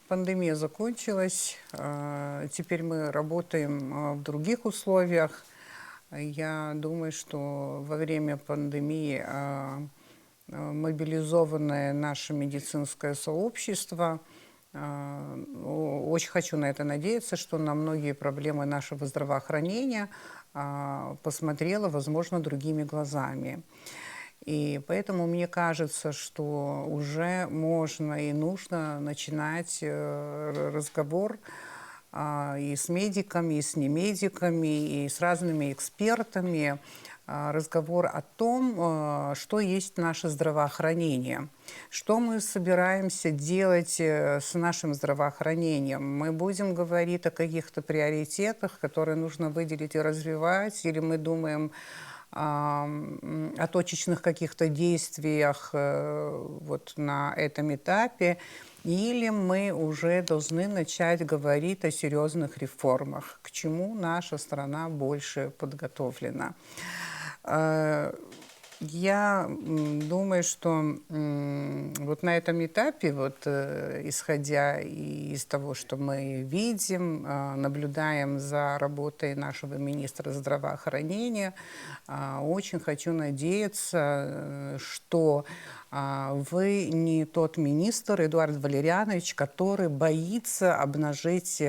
Пандемия закончилась, теперь мы работаем в других условиях. Я думаю, что во время пандемии мобилизованное наше медицинское сообщество, очень хочу на это надеяться, что на многие проблемы нашего здравоохранения посмотрела, возможно, другими глазами. И поэтому мне кажется, что уже можно и нужно начинать разговор и с медиками, и с немедиками, и с разными экспертами, разговор о том, что есть наше здравоохранение, что мы собираемся делать с нашим здравоохранением. Мы будем говорить о каких-то приоритетах, которые нужно выделить и развивать, или мы думаем о точечных каких-то действиях вот на этом этапе, или мы уже должны начать говорить о серьезных реформах, к чему наша страна больше подготовлена. Я думаю, что вот на этом этапе, вот, исходя из того, что мы видим, наблюдаем за работой нашего министра здравоохранения, очень хочу надеяться, что вы не тот министр, Эдуард Валерьянович, который боится обнажить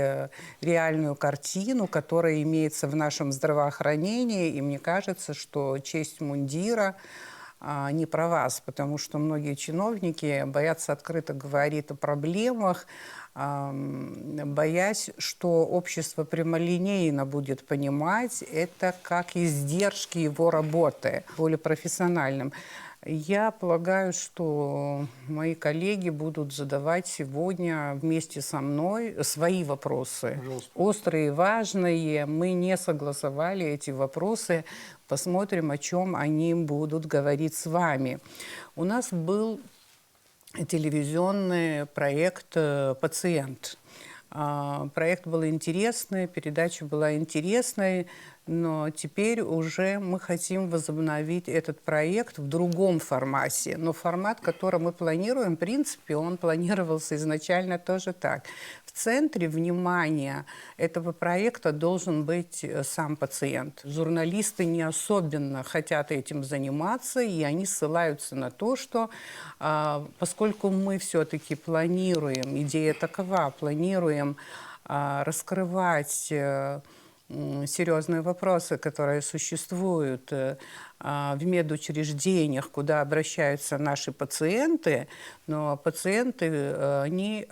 реальную картину, которая имеется в нашем здравоохранении. И мне кажется, что честь мундира не про вас, потому что многие чиновники боятся открыто говорить о проблемах, боясь, что общество прямолинейно будет понимать это как издержки его работы, более профессиональным. Я полагаю, что мои коллеги будут задавать сегодня вместе со мной свои вопросы. Пожалуйста. Острые, важные. Мы не согласовали эти вопросы. Посмотрим, о чем они будут говорить с вами. У нас был телевизионный проект «Пациент». Проект был интересный, передача была интересной, но теперь уже мы хотим возобновить этот проект в другом формате. Но формат, который мы планируем, в принципе, он планировался изначально тоже так. В центре внимания этого проекта должен быть сам пациент. Журналисты не особенно хотят этим заниматься, и они ссылаются на то, что поскольку мы все-таки планируем, идея такова, планируем раскрывать серьезные вопросы, которые существуют в медучреждениях, куда обращаются наши пациенты, но пациенты, они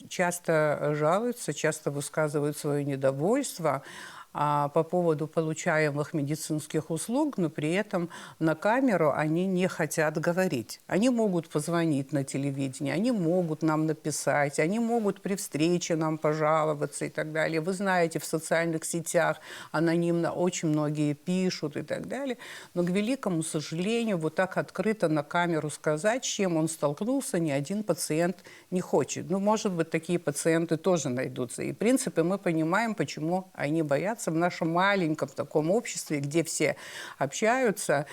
часто жалуются, часто высказывают свое недовольство по поводу получаемых медицинских услуг, но при этом на камеру они не хотят говорить. Они могут позвонить на телевидение, они могут нам написать, они могут при встрече нам пожаловаться и так далее. Вы знаете, в социальных сетях анонимно очень многие пишут и так далее. Но, к великому сожалению, вот так открыто на камеру сказать, с чем он столкнулся, ни один пациент не хочет. Ну, может быть, такие пациенты тоже найдутся. И, в принципе, мы понимаем, почему они боятся в нашем маленьком таком обществе, где все общаются,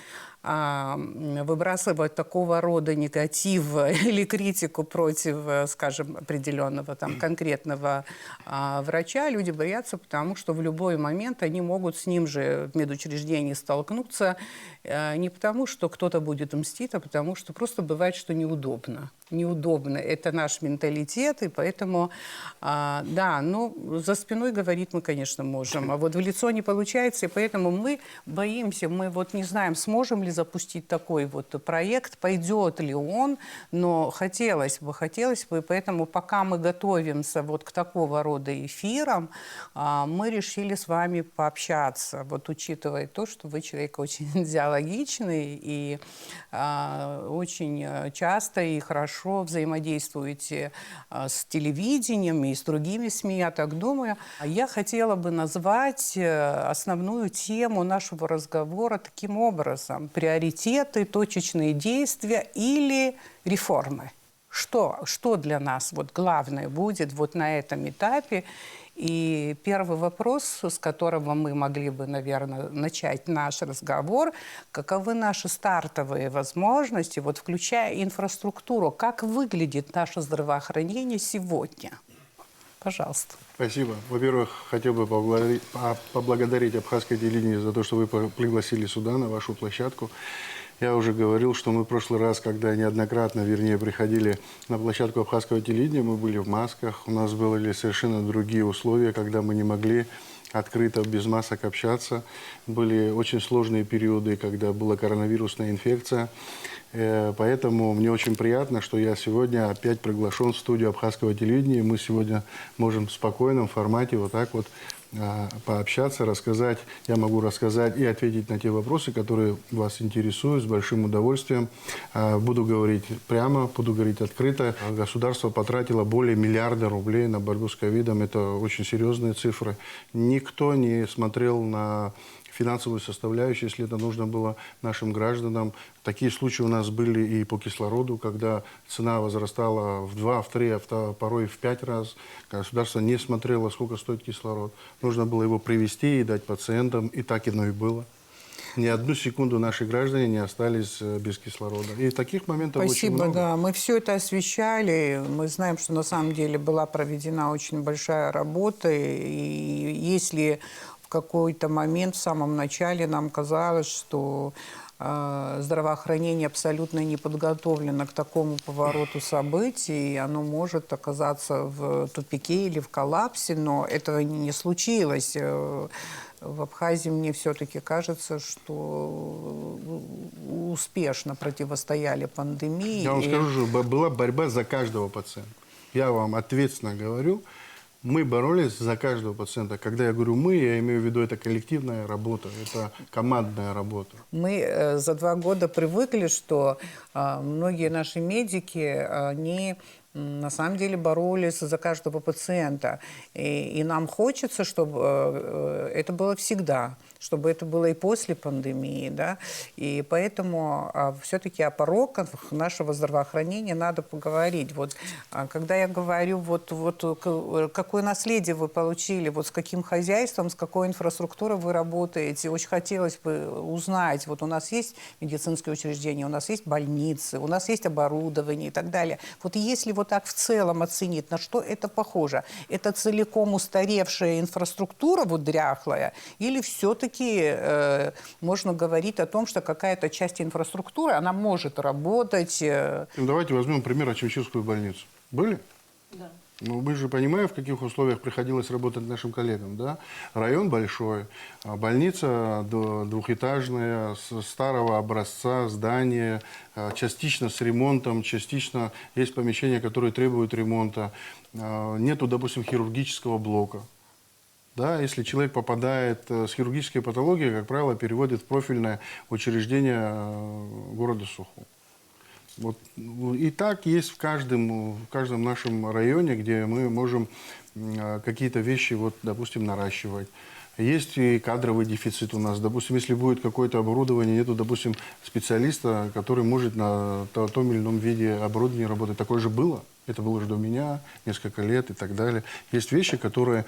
выбрасывать такого рода негатив или критику против, скажем, определенного там конкретного врача, люди боятся, потому что в любой момент они могут с ним же в медучреждении столкнуться, не потому, что кто-то будет мстить, а потому что просто бывает, что неудобно. Неудобно. Это наш менталитет, и поэтому, да, ну, за спиной говорить мы, конечно, можем, а вот в лицо не получается, и поэтому мы боимся, мы вот не знаем, сможем ли запустить такой вот проект, пойдет ли он, но хотелось бы, поэтому пока мы готовимся вот к такого рода эфирам, мы решили с вами пообщаться, вот учитывая то, что вы человек очень диалогичный и очень часто и хорошо взаимодействуете с телевидением и с другими СМИ, я так думаю. Я хотела бы назвать основную тему нашего разговора таким образом: приоритеты, точечные действия или реформы. что для нас вот главное будет вот на этом этапе. И первый вопрос, с которого мы могли бы, наверное, начать наш разговор, каковы наши стартовые возможности, вот включая инфраструктуру, как выглядит наше здравоохранение сегодня? Пожалуйста. Спасибо. Во-первых, хотел бы поблагодарить Абхазское телевидение за то, что вы пригласили сюда, на вашу площадку. Я уже говорил, что мы в прошлый раз, когда неоднократно, вернее, приходили на площадку Абхазского телевидения, мы были в масках, у нас были совершенно другие условия, когда мы не могли открыто, без масок общаться. Были очень сложные периоды, когда была коронавирусная инфекция. Поэтому мне очень приятно, что я сегодня опять приглашен в студию Абхазского телевидения. Мы сегодня можем в спокойном формате вот так вот пообщаться, рассказать. Я могу рассказать и ответить на те вопросы, которые вас интересуют, с большим удовольствием. Буду говорить прямо, буду говорить открыто. Государство потратило более миллиарда рублей на борьбу с ковидом. Это очень серьезные цифры. Никто не смотрел на финансовую составляющую, если это нужно было нашим гражданам. Такие случаи у нас были и по кислороду, когда цена возрастала в 2, в 3, а порой в 5 раз. Государство не смотрело, сколько стоит кислород. Нужно было его привезти и дать пациентам, и так оно и было. Ни одну секунду наши граждане не остались без кислорода. И таких моментов очень много. Спасибо, да. Мы все это освещали. Мы знаем, что на самом деле была проведена очень большая работа. И если в какой-то момент в самом начале нам казалось, что здравоохранение абсолютно не подготовлено к такому повороту событий, и оно может оказаться в тупике или в коллапсе, но этого не случилось. В Абхазии мне все-таки кажется, что успешно противостояли пандемии. Я вам скажу, что была борьба за каждого пациента. Я вам ответственно говорю, мы боролись за каждого пациента. Когда я говорю «мы», я имею в виду, это коллективная работа, это командная работа. Мы за 2 года привыкли, что многие наши медики, они на самом деле боролись за каждого пациента. И нам хочется, чтобы это было всегда, чтобы это было и после пандемии. Да? И поэтому все-таки о пороках нашего здравоохранения надо поговорить. Вот, когда я говорю, вот какое наследие вы получили, вот с каким хозяйством, с какой инфраструктурой вы работаете, очень хотелось бы узнать. Вот у нас есть медицинские учреждения, у нас есть больницы, у нас есть оборудование и так далее. Вот если вот так в целом оценить, на что это похоже? Это целиком устаревшая инфраструктура, вот дряхлая, или все-таки можно говорить о том, что какая-то часть инфраструктуры, она может работать? Давайте возьмем пример Очимчирскую больницу. Были? Да. Ну, мы же понимаем, в каких условиях приходилось работать нашим коллегам, да? Район большой, больница двухэтажная, старого образца, здание, частично с ремонтом, частично есть помещения, которые требуют ремонта. Нету, допустим, хирургического блока. Да, если человек попадает с хирургической патологией, как правило, переводят в профильное учреждение города Сухум. Вот. И так есть в каждом нашем районе, где мы можем какие-то вещи, вот, допустим, наращивать. Есть и кадровый дефицит у нас. Допустим, если будет какое-то оборудование, нету, допустим, специалиста, который может на том или ином виде оборудования работать. Такое же было. Это было же до меня, несколько лет и так далее. Есть вещи, которые,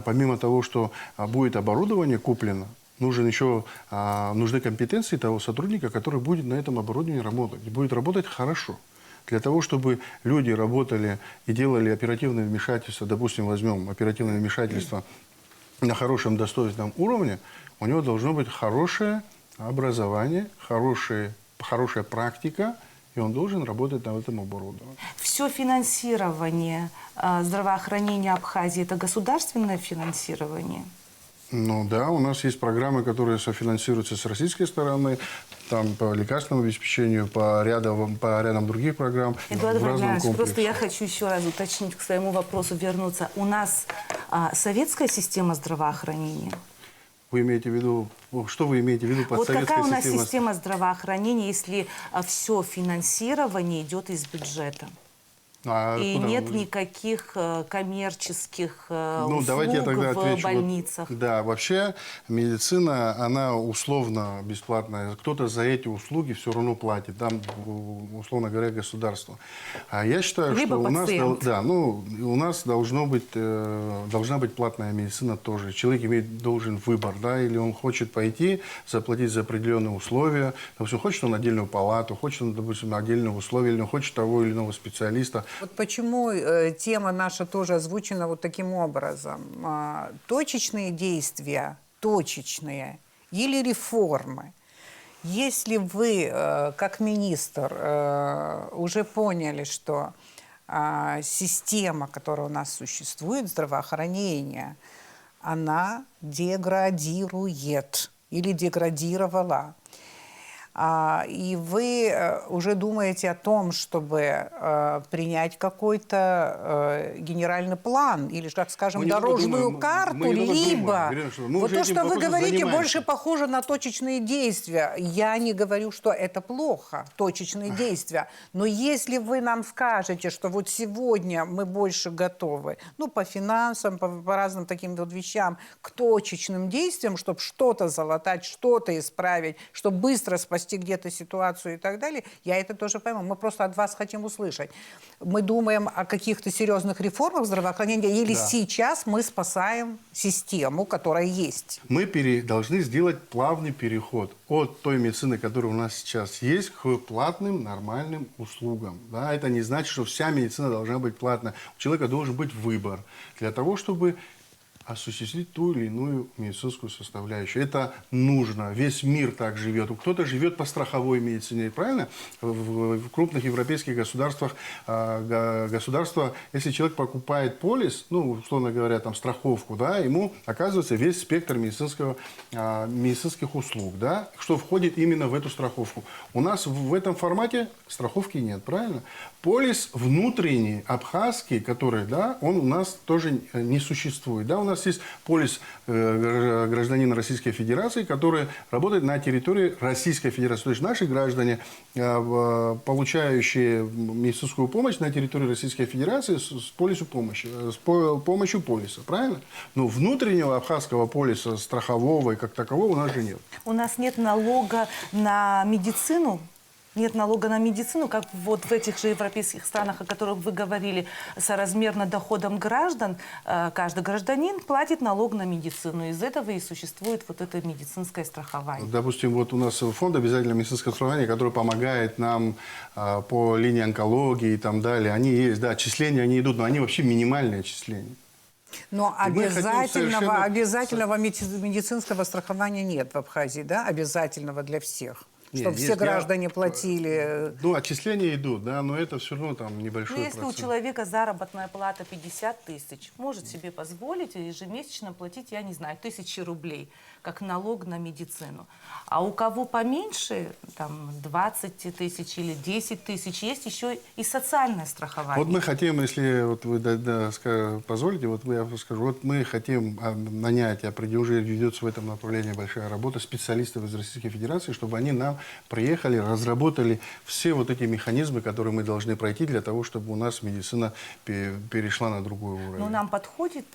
помимо того, что будет оборудование куплено, нужны компетенции того сотрудника, который будет на этом оборудовании работать. И будет работать хорошо. Для того, чтобы люди работали и делали оперативное вмешательство, допустим, возьмем оперативное вмешательство на хорошем достоинственном уровне, у него должно быть хорошее образование, хорошая практика, и он должен работать на этом оборудовании. Все финансирование здравоохранения Абхазии – это государственное финансирование? Ну да, у нас есть программы, которые софинансируются с российской стороны, там по лекарственному обеспечению, по рядам других программ. Эдуард Владимирович, просто я хочу еще раз уточнить, к своему вопросу вернуться. У нас советская система здравоохранения? Вы имеете в виду, что вы имеете в виду под советской системой? Вот какая у нас система здравоохранения, если все финансирование идет из бюджета? А И куда нет вы- никаких коммерческих Ну, давайте я услуг тогда в отвечу. больницах. Да, вообще медицина, она условно бесплатная. Кто-то за эти услуги все равно платит, там, условно говоря, государство. А я считаю, Либо что пациент. у нас должна быть платная медицина тоже. Человек должен выбор, да, или он хочет пойти, заплатить за определенные условия. Допустим, хочет он отдельную палату, хочет он, допустим, отдельные условия, или он хочет того или иного специалиста. Вот почему тема наша тоже озвучена вот таким образом. Точечные действия, точечные, или реформы. Если вы, как министр, уже поняли, что система, которая у нас существует, здравоохранения, она деградирует или деградировала, и вы уже думаете о том, чтобы принять какой-то генеральный план или, как скажем, Мы немного дорожную думаем, карту, мы немного думаем, либо Ирина Ивановна, мы вот уже то, этим что вы вопросом говорите, занимаемся. больше похоже на точечные действия. Я не говорю, что это плохо, точечные действия, но если вы нам скажете, что вот сегодня мы больше готовы, ну, по финансам, по разным таким вот вещам, к точечным действиям, чтобы что-то залатать, что-то исправить, чтобы быстро спасти где-то ситуацию и так далее, я это тоже пойму. Мы просто от вас хотим услышать. Мы думаем о каких-то серьезных реформах здравоохранения или Да. сейчас мы спасаем систему, которая есть? Мы должны сделать плавный переход от той медицины, которая у нас сейчас есть, к платным нормальным услугам. Да? Это не значит, что вся медицина должна быть платная. У человека должен быть выбор для того, чтобы осуществить ту или иную медицинскую составляющую. Это нужно. Весь мир так живет. Кто-то живет по страховой медицине, правильно? В крупных европейских государствах, если человек покупает полис, ну, условно говоря, там, страховку, да, ему оказывается весь спектр медицинских услуг, да, что входит именно в эту страховку. У нас в этом формате страховки нет, правильно? Полис внутренний, абхазский, который, да, он у нас тоже не существует. Да? У нас есть полис гражданина Российской Федерации, который работает на территории Российской Федерации. То есть наши граждане, получающие медицинскую помощь на территории Российской Федерации с помощью полиса. Правильно? Но внутреннего абхазского полиса, страхового и как такового у нас же нет. У нас нет налога на медицину. Нет налога на медицину, как вот в этих же европейских странах, о которых вы говорили, соразмерно доходам граждан, каждый гражданин платит налог на медицину. Из этого и существует вот это медицинское страхование. Допустим, вот у нас фонд обязательного медицинского страхования, который помогает нам по линии онкологии и так далее. Они есть, да, отчисления они идут, но они вообще минимальные отчисления. Но И мы хотим совершенно- обязательного медицинского страхования нет в Абхазии, да? Обязательного для всех. Нет, Чтобы все есть, граждане платили. Ну, отчисления идут, да, но это все равно там небольшой Ну, если у процент. человека заработная плата 50 тысяч, может себе позволить ежемесячно платить, я не знаю, 1000 рублей, как налог на медицину. А у кого поменьше, там, 20 тысяч или 10 тысяч, есть еще и социальное страхование. Вот мы хотим, если вот вы позволите, вот я скажу, вот мы хотим нанять, уже ведется в этом направлении большая работа, специалистов из Российской Федерации, чтобы они нам приехали, разработали все вот эти механизмы, которые мы должны пройти для того, чтобы у нас медицина перешла на другой уровень. Но нам подходит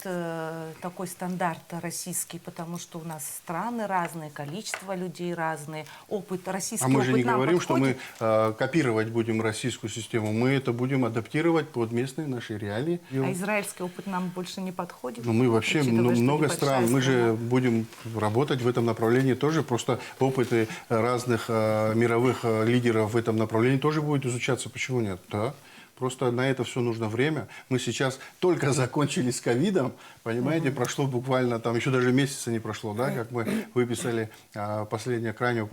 такой стандарт российский, потому что у нас страны разные, количество людей разные, опыт, российский А мы опыт же не нам говорим, подходит. что мы копировать будем российскую систему. Мы это будем адаптировать под местные наши реалии. А израильский опыт нам больше не подходит? Ну, мы вообще Учитывая, что много небольшая стран. Мы страна. же будем работать в этом направлении тоже. Просто опыты разных мировых лидеров в этом направлении тоже будут изучаться. Почему нет? Да. Просто на это все нужно время. Мы сейчас только закончили с ковидом, понимаете, прошло буквально, там еще даже месяца не прошло, да, как мы выписали последнего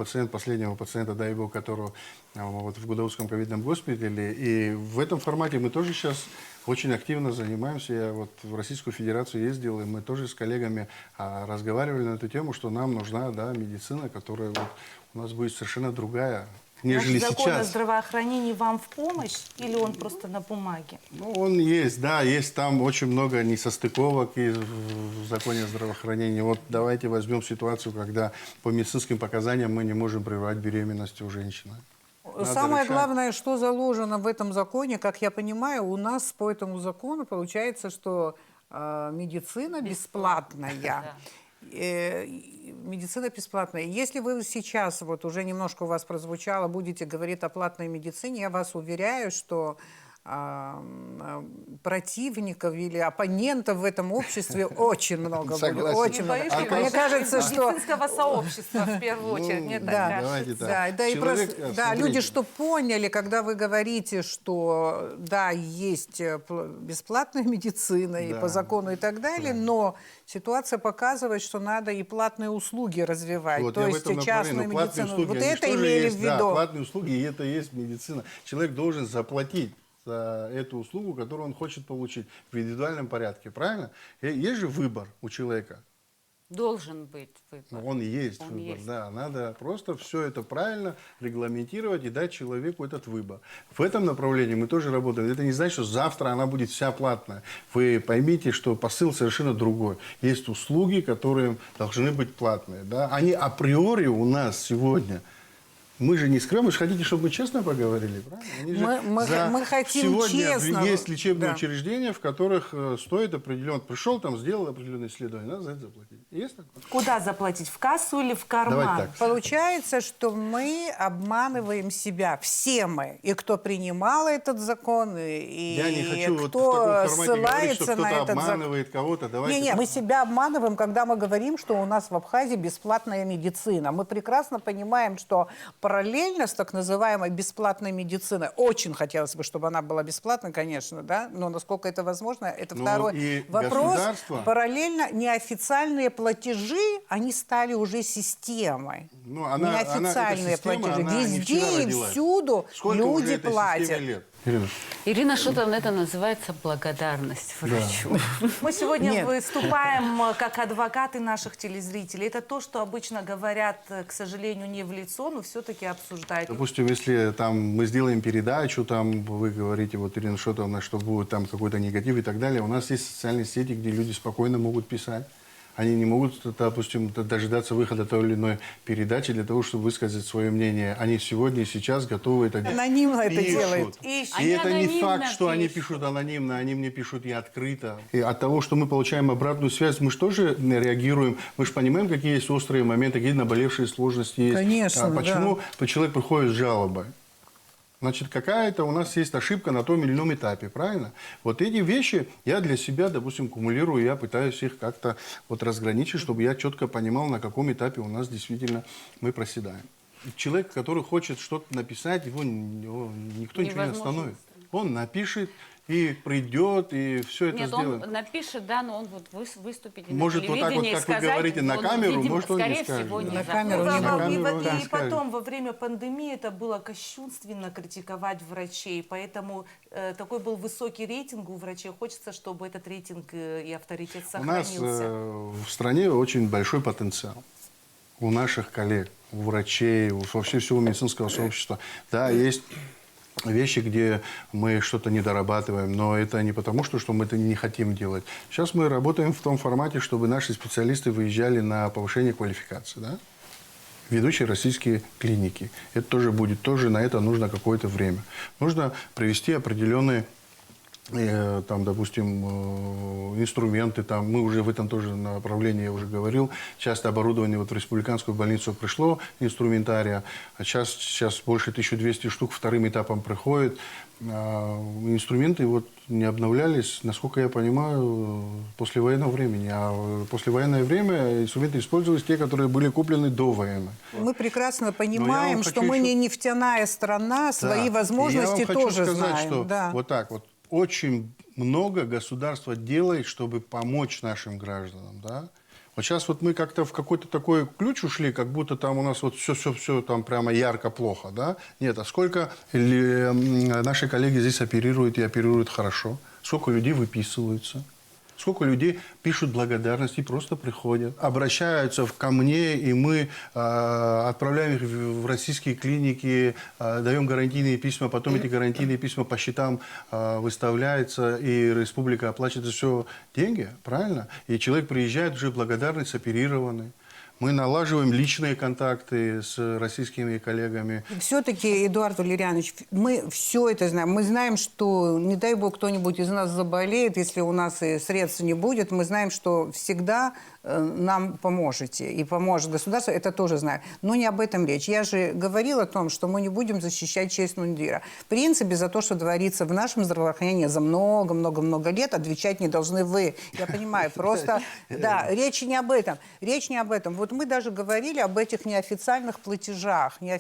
пациента, дай бог, которого вот в Гудаутском ковидном госпитале. И в этом формате мы тоже сейчас очень активно занимаемся. Я вот в Российскую Федерацию ездил, и мы тоже с коллегами разговаривали на эту тему, что нам нужна, да, медицина, которая вот у нас будет совершенно другая, нежели Наш закон о сейчас. здравоохранении вам в помощь или он просто на бумаге? Ну, он есть, да, есть там очень много несостыковок и в законе о здравоохранении. Вот давайте возьмем ситуацию, когда по медицинским показаниям мы не можем прервать беременность у женщины. надо самое решать. главное, что заложено в этом законе, как я понимаю, у нас по этому закону получается, что медицина бесплатная. Медицина бесплатная. Если вы сейчас, вот уже немножко у вас прозвучало, будете говорить о платной медицине, я вас уверяю, что противников или оппонентов в этом обществе очень много будет. Согласен. Очень Не много. боюсь, что Мне даже кажется, из что... медицинского сообщества в первую очередь, мне так Да, давайте кажется. так. да, и Человек, просто, да, смотрите. люди что поняли, когда вы говорите, что да, есть бесплатная медицина и Да. по закону и так далее, но ситуация показывает, что надо и платные услуги развивать, Вот, то я в есть этом направлении. частную Но платные медицину. услуги, Вот они это же тоже имели есть, в да, виду. платные услуги, и это есть медицина. Человек должен заплатить за эту услугу, которую он хочет получить в индивидуальном порядке, правильно? И есть же выбор у человека. Должен быть выбор. Ну, он и есть Он выбор, есть. да. Надо просто все это правильно регламентировать и дать человеку этот выбор. В этом направлении мы тоже работаем. Это не значит, что завтра она будет вся платная. Вы поймите, что посыл совершенно другой. Есть услуги, которые должны быть платные. Да? Они априори у нас сегодня. Мы же не скрываем, вы же хотите, чтобы мы честно поговорили, правильно? Они же Мы хотим сегодня честно. есть лечебные Да. учреждения, в которых стоит определенно. Пришел, там сделал определенное исследование, надо за это заплатить. Есть такое? Куда заплатить? В кассу или в карман? Давайте так. Получается, что мы обманываем себя, все мы, и кто принимал этот закон, и Я не хочу вот в кто таком формате говорить, что ссылается на кто-то этот закон. обманывает кого-то. Давайте Не, мы себя обманываем, когда мы говорим, что у нас в Абхазии бесплатная медицина. Мы прекрасно понимаем, что параллельно с так называемой бесплатной медициной, очень хотелось бы, чтобы она была бесплатной, конечно, да, но насколько это возможно, это Ну, второй и вопрос. государство- Параллельно неофициальные платежи, они стали уже системой. Ну, Неофициальные эта система, платежи. она не Везде вчера и родилась. всюду Сколько уже люди этой системе платят. лет? Ирина. Ирина Шутовна, это называется благодарность врачу. Мы сегодня Нет. выступаем как адвокаты наших телезрителей. Это то, что обычно говорят, к сожалению, не в лицо, но все-таки обсуждают. Допустим, если там мы сделаем передачу, там вы говорите, вот Ирина Шотовна, что будет там какой-то негатив и так далее, у нас есть социальные сети, где люди спокойно могут писать. Они не могут, допустим, дожидаться выхода той или иной передачи для того, чтобы высказать свое мнение. Они сегодня и сейчас готовы это делать. Анонимно это Пишут. делают. И Они это не анонимно факт, что они пишут. пишут анонимно, они мне пишут и открыто. И от того, что мы получаем обратную связь, мы же тоже реагируем. Мы же понимаем, какие есть острые моменты, какие наболевшие сложности есть. Конечно, Почему человек приходит с жалобой? Значит, какая-то у нас есть ошибка на том или ином этапе, правильно? Вот эти вещи я для себя, допустим, кумулирую, я пытаюсь их как-то вот разграничить, чтобы я четко понимал, на каком этапе у нас действительно мы проседаем. Человек, который хочет что-то написать, его никто ничего не Невозможно остановит. Он напишет и придет, и все это Нет, сделает. он напишет, да, но он вот выступит и Может, на вот так вот, телевидении как вы сказать, говорите, на он, камеру, видимо, может, он не скорее скажет, всего, да. не На захочет. камеру не на могу. камеру он не И скажет. потом, во время пандемии, это было кощунственно критиковать врачей. Поэтому такой был высокий рейтинг у врачей. Хочется, чтобы этот рейтинг и авторитет У нас сохранился. в стране очень большой потенциал. У наших коллег, у врачей, вообще всего медицинского сообщества. Да, есть вещи, где мы что-то не дорабатываем, но это не потому, что мы это не хотим делать. Сейчас мы работаем в том формате, чтобы наши специалисты выезжали на повышение квалификации. Да? Ведущие российские клиники. Это тоже будет, тоже на это нужно какое-то время. Нужно привести определенные там, допустим, инструменты, там, мы уже в этом тоже направлении, я уже говорил, часто оборудование вот в республиканскую больницу пришло, инструментария, а сейчас больше 1200 штук вторым этапом приходит. Инструменты вот не обновлялись, насколько я понимаю, после военного времени. А послевоенное время инструменты использовались те, которые были куплены до военной. Мы прекрасно вам понимаем, что хочу мы еще- не нефтяная страна, свои Да. возможности И я вам тоже хочу сказать, знаем. что Да. вот так вот очень много государство делает, чтобы помочь нашим гражданам, да. Вот сейчас вот мы как-то в какой-то такой ключ ушли, как будто там у нас вот все там прямо ярко плохо, да. Нет, а сколько наши коллеги здесь оперируют и оперируют хорошо, сколько людей выписываются. Сколько людей пишут благодарности, просто приходят, обращаются ко мне, и мы отправляем их в российские клиники, даем гарантийные письма, потом эти гарантийные письма по счетам выставляются, и республика оплачивает за все деньги, правильно? И человек приезжает уже благодарный, оперированный. Мы налаживаем личные контакты с российскими коллегами. Все-таки, Эдуард Валерьянович, мы все это знаем. Мы знаем, что, не дай бог, кто-нибудь из нас заболеет, если у нас и средств не будет. Мы знаем, что всегда нам поможете. И поможет государство, это тоже знаю. Но не об этом речь. Я же говорила о том, что мы не будем защищать честь мундира. В принципе, за то, что творится в нашем здравоохранении за много-много-много лет, отвечать не должны вы. Я понимаю, просто, да, речь не об этом. Речь не об этом. Вот мы даже говорили об этих неофициальных платежах. Я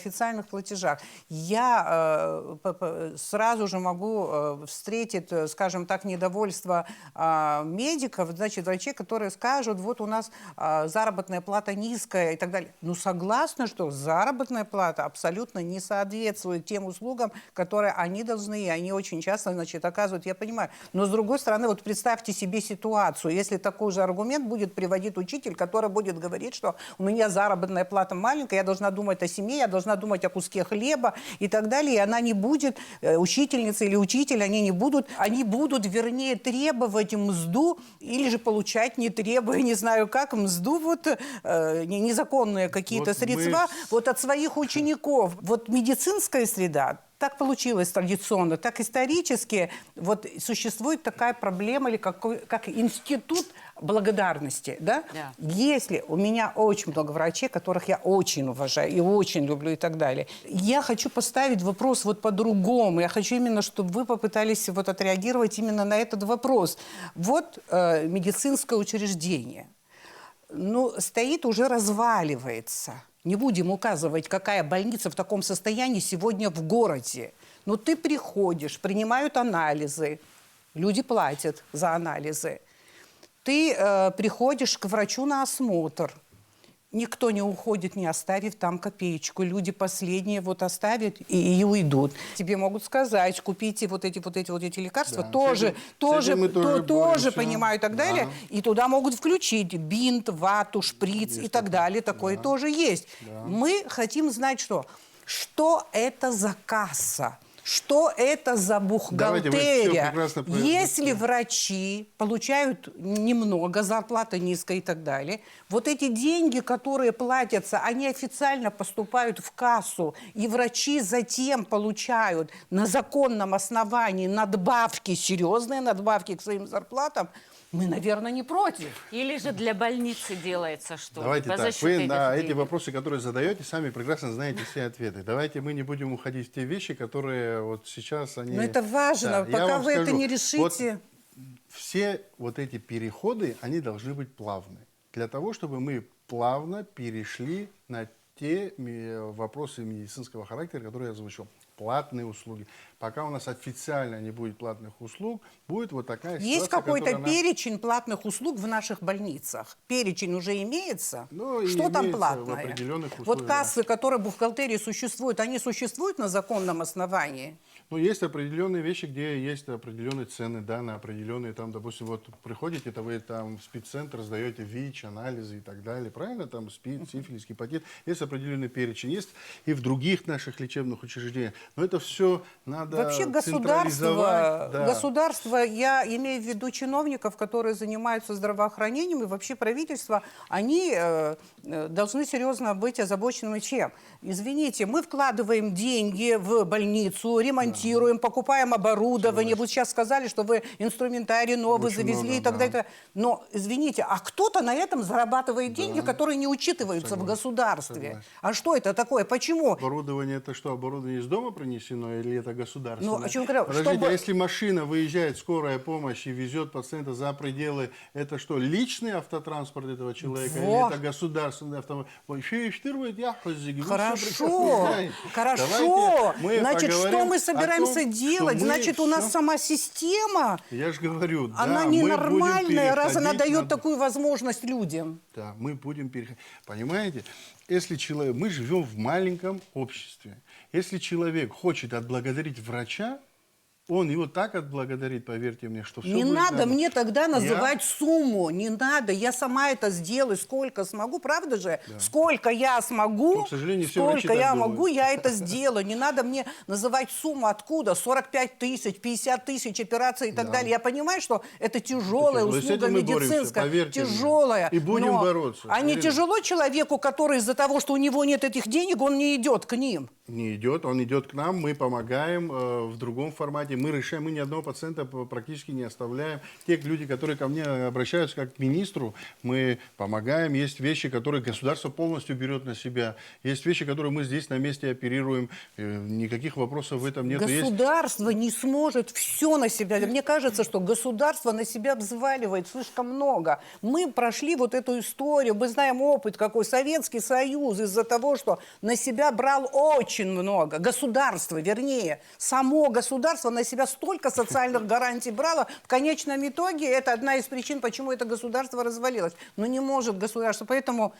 сразу же могу встретить, скажем так, недовольство медиков, значит, врачей, которые скажут, вот у нас заработная плата низкая и так далее. Ну, согласна, что заработная плата абсолютно не соответствует тем услугам, которые они должны, и они очень часто, значит, оказывают, я понимаю. Но, с другой стороны, вот представьте себе ситуацию, если такой же аргумент будет приводить учитель, который будет говорить, что у меня заработная плата маленькая, я должна думать о семье, я должна думать о куске хлеба и так далее, и она не будет, учительница или учитель, они будут, вернее, требовать мзду или же получать, не требуя, не знаю как, мзду, вот незаконные какие-то Вот средства вот от своих учеников. Вот медицинская среда, так получилось традиционно, так исторически, вот существует такая проблема, или как институт благодарности, да? Да. Если у меня очень много врачей, которых я очень уважаю и очень люблю и так далее, я хочу поставить вопрос вот по-другому. Я хочу именно, чтобы вы попытались вот отреагировать именно на этот вопрос. Вот медицинское учреждение, ну, стоит, уже разваливается. Не будем указывать, какая больница в таком состоянии сегодня в городе. Но ты приходишь, принимают анализы, люди платят за анализы. Ты приходишь к врачу на осмотр. Никто не уходит, не оставив там копеечку. Люди последние вот оставят и уйдут. Тебе могут сказать, купите вот эти лекарства, Да, тоже с этим мы тоже боремся. понимаю и так далее. И туда могут включить бинт, вату, шприц и так далее. Такое тоже есть. Мы хотим знать, что это за касса. Что это за бухгалтерия? Если врачи получают немного, зарплата низкая и так далее, вот эти деньги, которые платятся, они официально поступают в кассу, и врачи затем получают на законном основании надбавки, серьезные надбавки к своим зарплатам, мы, наверное, не против. Или же для больницы делается что? Давайте За так, счет вы этих на эти денег. вопросы, которые задаете, сами прекрасно знаете все ответы. Давайте мы не будем уходить в те вещи, которые вот сейчас они... Но это важно, Да, я пока вам вы это скажу, не решите. Вот все вот эти переходы, они должны быть плавны. Для того, чтобы мы плавно перешли на те вопросы медицинского характера, которые я озвучил. Платные услуги. Пока у нас официально не будет платных услуг, будет вот такая ситуация. Есть какой-то которая нам- перечень платных услуг в наших больницах? Перечень уже имеется? Ну, и Что там имеется платное? в определенных Вот условиях, кассы, которые в бухгалтерии существуют, они существуют на законном основании? Ну, есть определенные вещи, где есть определенные цены, да, на определенные, там, допустим, вот приходите, то вы там в спеццентр сдаете ВИЧ, анализы и так далее, правильно? Там СПИД, сифилис, гепатит. Есть определенный перечень. Есть и в других наших лечебных учреждениях. Но это все надо Вообще централизовать. Да. государство, я имею в виду чиновников, которые занимаются здравоохранением, и вообще правительство, они должны серьезно быть озабоченными чем? Извините, мы вкладываем деньги в больницу, ремонтируем, покупаем оборудование. Вот сейчас сказали, что вы инструментарий новый Очень завезли много, и так да. далее. Но, извините, а кто-то на этом зарабатывает деньги, которые не учитываются в государстве. Согласен. А что это такое? Почему? Оборудование это что? Оборудование из дома принесено или это государственное? Ну, о чем говорю? Подождите, Чтобы- а если машина выезжает, скорая помощь и везет пациента за пределы, это что, личный автотранспорт этого человека Во. или это государственный автомобиль? Хорошо, хорошо. Значит, что мы собираемся делать? Значит, у нас сама система, Я же говорю, да, она мы будем ненормальная, раз она переходить дает на- такую возможность людям. Да, мы будем переходить. Понимаете, если человек, мы живем в маленьком обществе. Если человек хочет отблагодарить врача, он его так отблагодарит, поверьте мне, что все Не будет надо нормально. мне тогда называть сумму, не надо, я сама это сделаю, сколько смогу, правда же? Сколько я смогу, Ну, к сожалению, все врачи сколько так я думают. могу, я это сделаю. Не надо мне называть сумму откуда, 45 тысяч, 50 тысяч операций и так далее. Я понимаю, что это тяжелая тяжело. И с услуга этим мы боремся, медицинская, поверьте мне. тяжелая. И будем но бороться, А не Ирина. тяжело человеку, который из-за того, что у него нет этих денег, он не идет к ним? Не идет, он идет к нам, мы помогаем в другом формате, мы решаем, мы ни одного пациента практически не оставляем. Те люди, которые ко мне обращаются как к министру, мы помогаем. Есть вещи, которые государство полностью берет на себя, есть вещи, которые мы здесь на месте оперируем, никаких вопросов в этом нет. Государство не сможет все на себя. Мне кажется, что государство на себя взваливает слишком много. Мы прошли вот эту историю, мы знаем опыт, какой Советский Союз из-за того, что на себя брал очень много. Государство, вернее, само государство на себя столько социальных гарантий брало. В конечном итоге это одна из причин, почему это государство развалилось. Но не может государство. Поэтому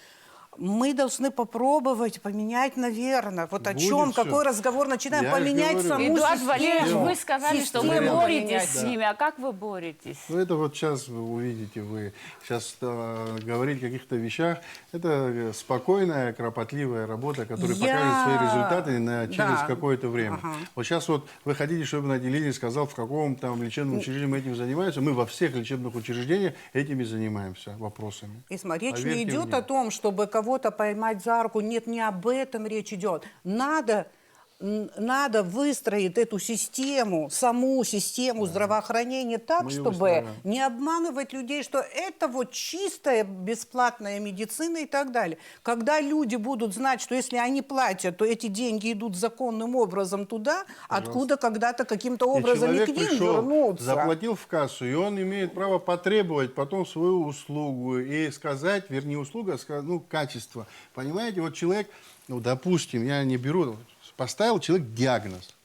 мы должны попробовать поменять, наверное. Вот о Будет чем, всё. какой разговор начинаем, Я поменять говорю. саму Эдуард систему. Валерьевич, вы сказали, что вы Систему боретесь поменять. с ними. А как вы боретесь? Ну, это вот сейчас вы увидите, вы сейчас говорить о каких-то вещах, это спокойная, кропотливая работа, которая покажет свои результаты через Да. какое-то время. Ага. Вот сейчас вот вы хотите, чтобы на отделении сказал, в каком там лечебном учреждении мы этим занимаемся. Мы во всех лечебных учреждениях этими занимаемся вопросами. И смотри, речь не Поверьте идет мне. о том, чтобы кого-то поймать за руку. Нет, не об этом речь идет. Надо выстроить эту систему, саму систему здравоохранения так, Мы её чтобы выстраиваем. не обманывать людей, что это вот чистая бесплатная медицина и так далее. Когда люди будут знать, что если они платят, то эти деньги идут законным образом туда, откуда когда-то каким-то И образом и человек к ним пришел, вернуться. заплатил в кассу, и он имеет право потребовать потом свою услугу и сказать, вернее, услуга, ну, качество. Понимаете, вот человек, ну, допустим, я не беру, поставил человек диагноз,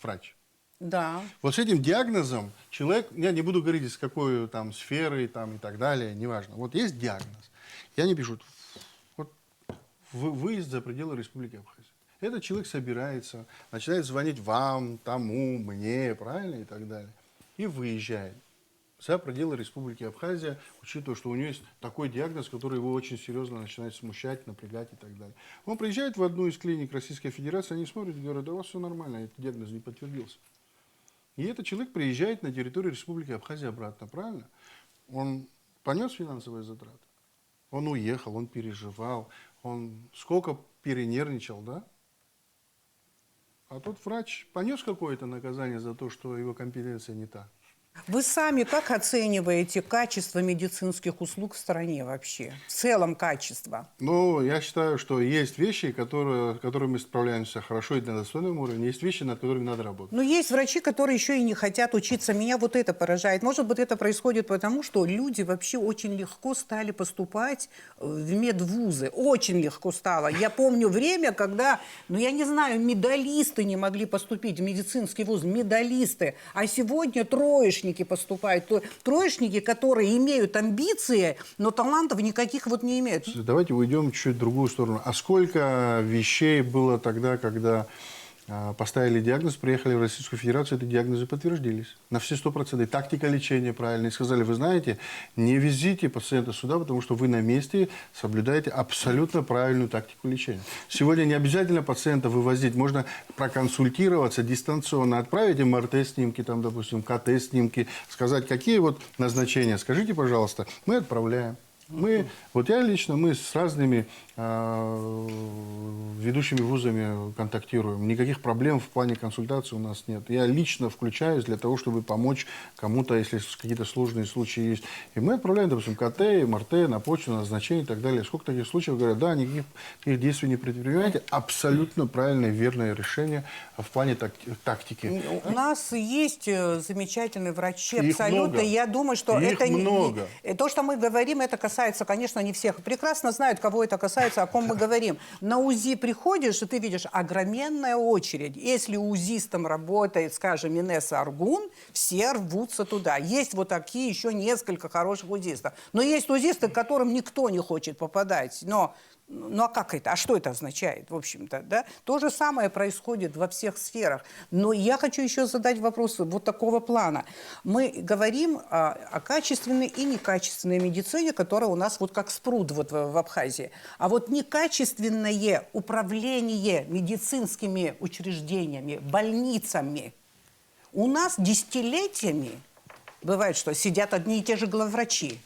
врач. Да. Вот с этим диагнозом человек, я не буду говорить, из какой там сферы там, и так далее, неважно. Вот есть диагноз. И они пишут, вот выезд за пределы Республики Абхазия. Этот человек собирается, начинает звонить вам, тому, мне, правильно, и так далее. И выезжает за пределы Республики Абхазия, учитывая, что у него есть такой диагноз, который его очень серьезно начинает смущать, напрягать и так далее. Он приезжает в одну из клиник Российской Федерации, они смотрят и говорят, да у вас все нормально, этот диагноз не подтвердился. И этот человек приезжает на территорию Республики Абхазия обратно, правильно? Он понес финансовые затраты, он уехал, он переживал, он сколько перенервничал, да? А тот врач понес какое-то наказание за то, что его компетенция не та. Вы сами как оцениваете качество медицинских услуг в стране вообще? В целом качество? Ну, я считаю, что есть вещи, которыми мы справляемся хорошо и на достойном уровне, есть вещи, над которыми надо работать. Но есть врачи, которые еще и не хотят учиться. Меня вот это поражает. Может быть, это происходит потому, что люди вообще очень легко стали поступать в медвузы. Очень легко стало. Я помню время, когда, ну, я не знаю, медалисты не могли поступить в медицинский вуз. Медалисты. А сегодня троечники поступают. Троечники, которые имеют амбиции, но талантов никаких вот не имеют. Давайте уйдем чуть-чуть в другую сторону. А сколько вещей было тогда, когда поставили диагноз, приехали в Российскую Федерацию, эти диагнозы подтвердились. На все 100%. И тактика лечения правильная. И сказали, вы знаете, не везите пациента сюда, потому что вы на месте соблюдаете абсолютно правильную тактику лечения. Сегодня не обязательно пациента вывозить. Можно проконсультироваться, дистанционно отправить МРТ-снимки, там, допустим, КТ-снимки, сказать, какие вот назначения. Скажите, пожалуйста, мы отправляем. Вот я лично, мы с разными ведущими вузами контактируем. Никаких проблем в плане консультации у нас нет. Я лично включаюсь для того, чтобы помочь кому-то, если какие-то сложные случаи есть. И мы отправляем, допустим, КТ, МРТ на почту, на назначение и так далее. Сколько таких случаев говорят, да, никаких действий не предпринимаете. Абсолютно правильное, верное решение в плане тактики. У нас есть замечательные врачи, Их абсолютно. много. Я думаю, что Их это много. то, что мы говорим, это касается, конечно, не всех. Прекрасно знают, кого это касается, о ком мы говорим. На УЗИ приходишь, и ты видишь огроменная очередь. Если УЗИстом работает, скажем, Инесса Аргун, все рвутся туда. Есть вот такие еще несколько хороших УЗИстов. Но есть УЗИсты, к которым никто не хочет попадать. Но Ну а как это? А что это означает, в общем-то? Да? То же самое происходит во всех сферах. Но я хочу еще задать вопрос вот такого плана. Мы говорим о качественной и некачественной медицине, которая у нас вот как спрут вот в Абхазии. А вот некачественное управление медицинскими учреждениями, больницами у нас десятилетиями бывает, что сидят одни и те же главврачи.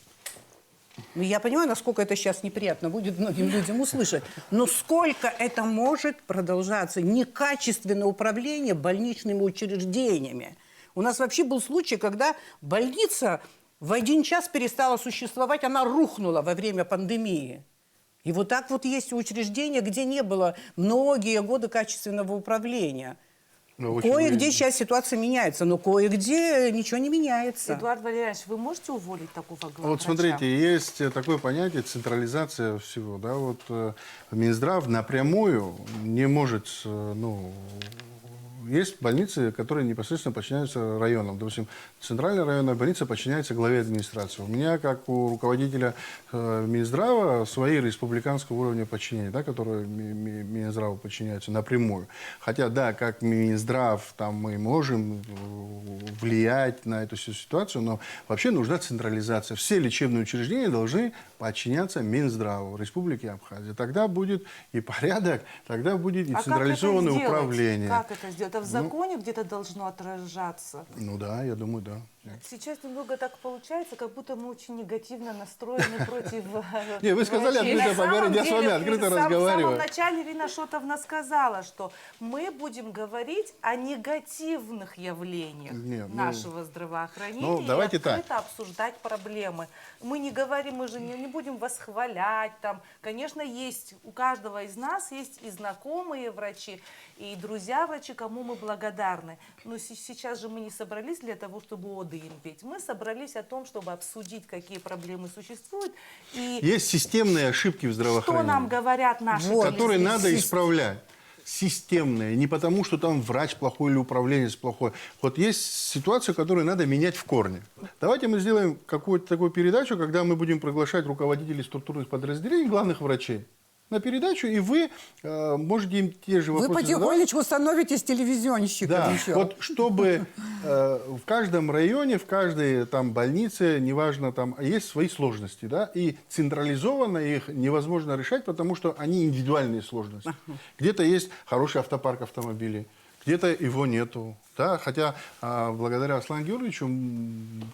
Ну, я понимаю, насколько это сейчас неприятно будет многим людям услышать. Но сколько это может продолжаться? Некачественное управление больничными учреждениями. У нас вообще был случай, когда больница в 1 час перестала существовать, она рухнула во время пандемии. И вот так вот есть учреждения, где не было многие годы качественного управления. Кое-где сейчас ситуация меняется, но кое-где ничего не меняется. Эдуард Валерьянович, вы можете уволить такого главврача? Вот смотрите, есть такое понятие централизация всего. Да? Вот Минздрав напрямую не может, ну, есть больницы, которые непосредственно подчиняются районам. Допустим, центральная районная больница подчиняется главе администрации. У меня, как у руководителя Минздрава, свои республиканского уровня подчинения, да, которые Минздраву подчиняются напрямую. Хотя, да, как Минздрав, там мы можем влиять на эту всю ситуацию, но вообще нужна централизация. Все лечебные учреждения должны подчиняться Минздраву Республики Абхазия. Тогда будет и порядок, тогда будет и централизованное управление. Как это сделать? Это в законе где-то должно отражаться? Ну да, я думаю, да. Сейчас немного так получается, как будто мы очень негативно настроены против Не, вы сказали врачей. открыто На самом поговорить, я с вами деле, открыто в самом разговариваю. начале Ирина Шотовна сказала, что мы будем говорить о негативных явлениях нашего здравоохранения давайте и открыто так. обсуждать проблемы. Мы не говорим, мы же не будем восхвалять. Там, конечно, есть, у каждого из нас есть и знакомые врачи, и друзья врачи, кому мы благодарны. Но сейчас же мы не собрались для того, чтобы оды им петь. Мы собрались о том, чтобы обсудить, какие проблемы существуют. И есть системные ошибки в здравоохранении. что нам говорят наши которые телезрители. надо исправлять. Системные. Не потому, что там врач плохой или управленец плохой. Вот есть ситуация, которую надо менять в корне. Давайте мы сделаем какую-то такую передачу, когда мы будем приглашать руководителей структурных подразделений, главных врачей на передачу, и вы можете им те же вопросы Вы потихонечку становитесь телевизионщиком да, еще. вот чтобы в каждом районе, в каждой там больнице, неважно, там есть свои сложности, да, и централизованно их невозможно решать, потому что они индивидуальные сложности. Где-то есть хороший автопарк автомобилей, где-то его нету, да, хотя благодаря Аслану Георгиевичу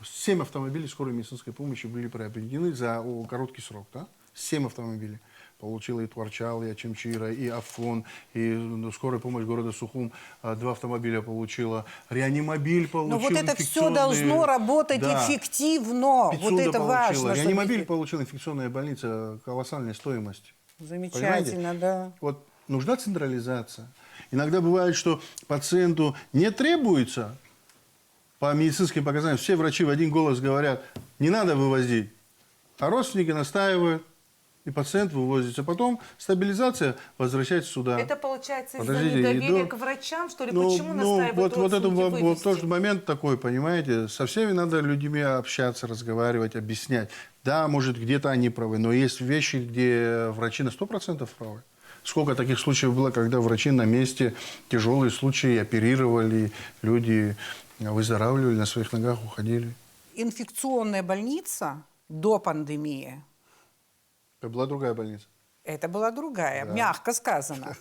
7 автомобилей скорой медицинской помощи были приобретены за короткий срок, да, 7 автомобилей. Получила и Творчал, и Ачимчира, и Афон, и скорая помощь города Сухум 2 автомобиля получила. Реанимобиль получил. Но вот это все должно работать эффективно. Вот это важно. Реанимобиль получил, инфекционная больница, колоссальная стоимость. Замечательно, понимаете? да. Вот нужна централизация. Иногда бывает, что пациенту не требуется по медицинским показаниям. Все врачи в один голос говорят, не надо вывозить. А родственники настаивают. И пациент вывозится. Потом стабилизация возвращается сюда. Это получается из-за недоверия к врачам, что ли? Почему настаивают вот это вывести? вот тот момент такой, понимаете, со всеми надо людьми общаться, разговаривать, объяснять. Да, может, где-то они правы, но есть вещи, где врачи на 100% правы. Сколько таких случаев было, когда врачи на месте тяжелые случаи оперировали, люди выздоравливали, на своих ногах уходили. Инфекционная больница до пандемии. Это была другая больница. Это была другая, мягко сказано.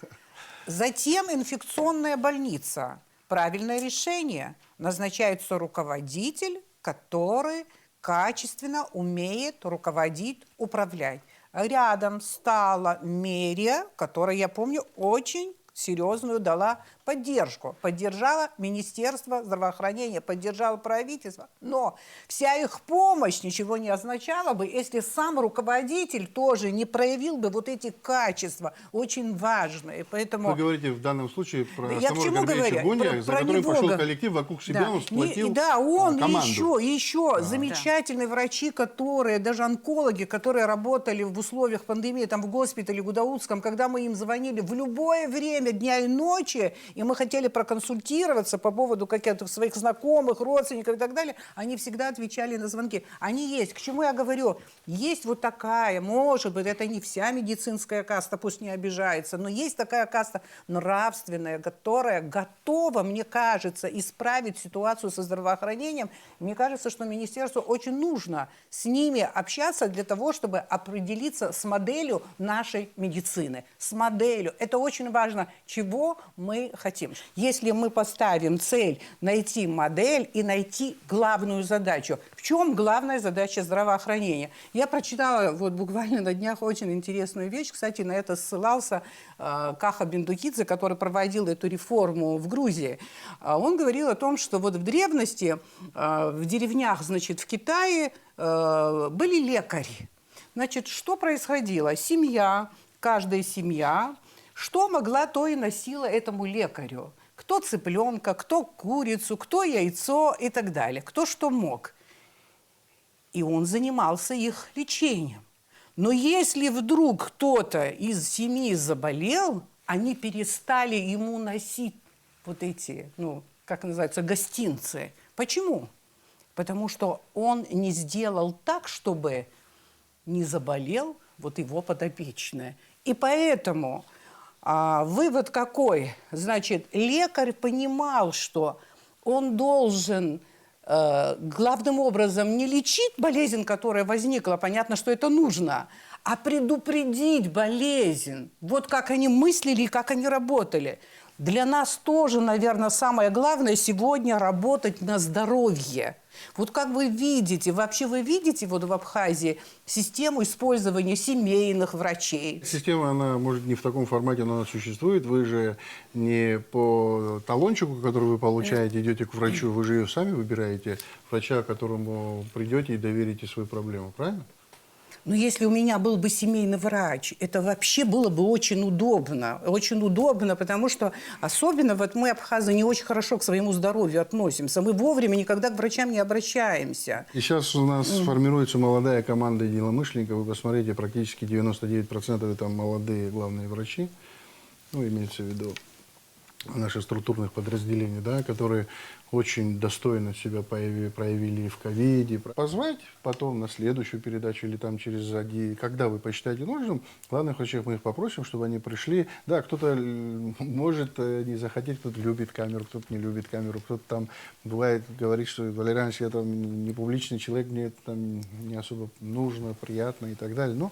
Затем инфекционная больница. Правильное решение. Назначается руководитель, который качественно умеет руководить, управлять. Рядом стала мерия, которая, я помню, очень серьезную дала поддержку. Поддержала Министерство здравоохранения, поддержала правительство. Но вся их помощь ничего не означала бы, если сам руководитель тоже не проявил бы вот эти качества, очень важные. Поэтому... Вы говорите в данном случае про Я к чему говорю? Гуния, за которым пошел коллектив вокруг себя, он сплотил он команду. еще замечательные врачи, которые, даже онкологи, которые работали в условиях пандемии, там в госпитале Гудаутском, когда мы им звонили в любое время дня и ночи, и мы хотели проконсультироваться по поводу каких-то своих знакомых, родственников и так далее, они всегда отвечали на звонки. Они есть. К чему я говорю? Есть вот такая, может быть, это не вся медицинская каста, пусть не обижается, но есть такая каста нравственная, которая готова, мне кажется, исправить ситуацию со здравоохранением. Мне кажется, что министерству очень нужно с ними общаться для того, чтобы определиться с моделью нашей медицины. С моделью. Это очень важно, чего мы хотим. Если мы поставим цель найти модель и найти главную задачу. В чем главная задача здравоохранения? Я прочитала вот буквально на днях очень интересную вещь. Кстати, на это ссылался Каха Бендукидзе, который проводил эту реформу в Грузии. Он говорил о том, что вот в древности в деревнях, значит, в Китае были лекари. Значит, что происходило? Семья, каждая семья, что могла, то и носила этому лекарю. Кто цыпленка, кто курицу, кто яйцо и так далее. Кто что мог. И он занимался их лечением. Но если вдруг кто-то из семьи заболел, они перестали ему носить вот эти, ну, как называется, гостинцы. Почему? Потому что он не сделал так, чтобы не заболел вот его подопечный. И поэтому вывод какой? Значит, лекарь понимал, что он должен главным образом не лечить болезнь, которая возникла, понятно, что это нужно, а предупредить болезнь. Вот как они мыслили и как они работали. Для нас тоже, наверное, самое главное сегодня работать на здоровье. Вот как вы видите, вообще вы видите вот в Абхазии систему использования семейных врачей? Система, она, может, не в таком формате, но она существует. Вы же не по талончику, который вы получаете, идете к врачу, вы же ее сами выбираете, врача, которому придете и доверите свою проблему, правильно? Но если у меня был бы семейный врач, это вообще было бы очень удобно. Очень удобно, потому что особенно вот мы, абхазы, не очень хорошо к своему здоровью относимся. Мы вовремя никогда к врачам не обращаемся. И сейчас у нас формируется молодая команда единомышленников. Вы посмотрите, практически 99% это молодые главные врачи. Ну, имеется в виду наших структурных подразделений, да, которые очень достойно себя проявили в ковиде. Позвать потом на следующую передачу или там через АГИ, когда вы посчитаете нужным, главных врачей мы их попросим, чтобы они пришли. Да, кто-то может не захотеть, кто-то любит камеру, кто-то не любит камеру, кто-то там бывает говорит, что Валерий Иванович, я там не публичный человек, мне это там не особо нужно, приятно и так далее. Но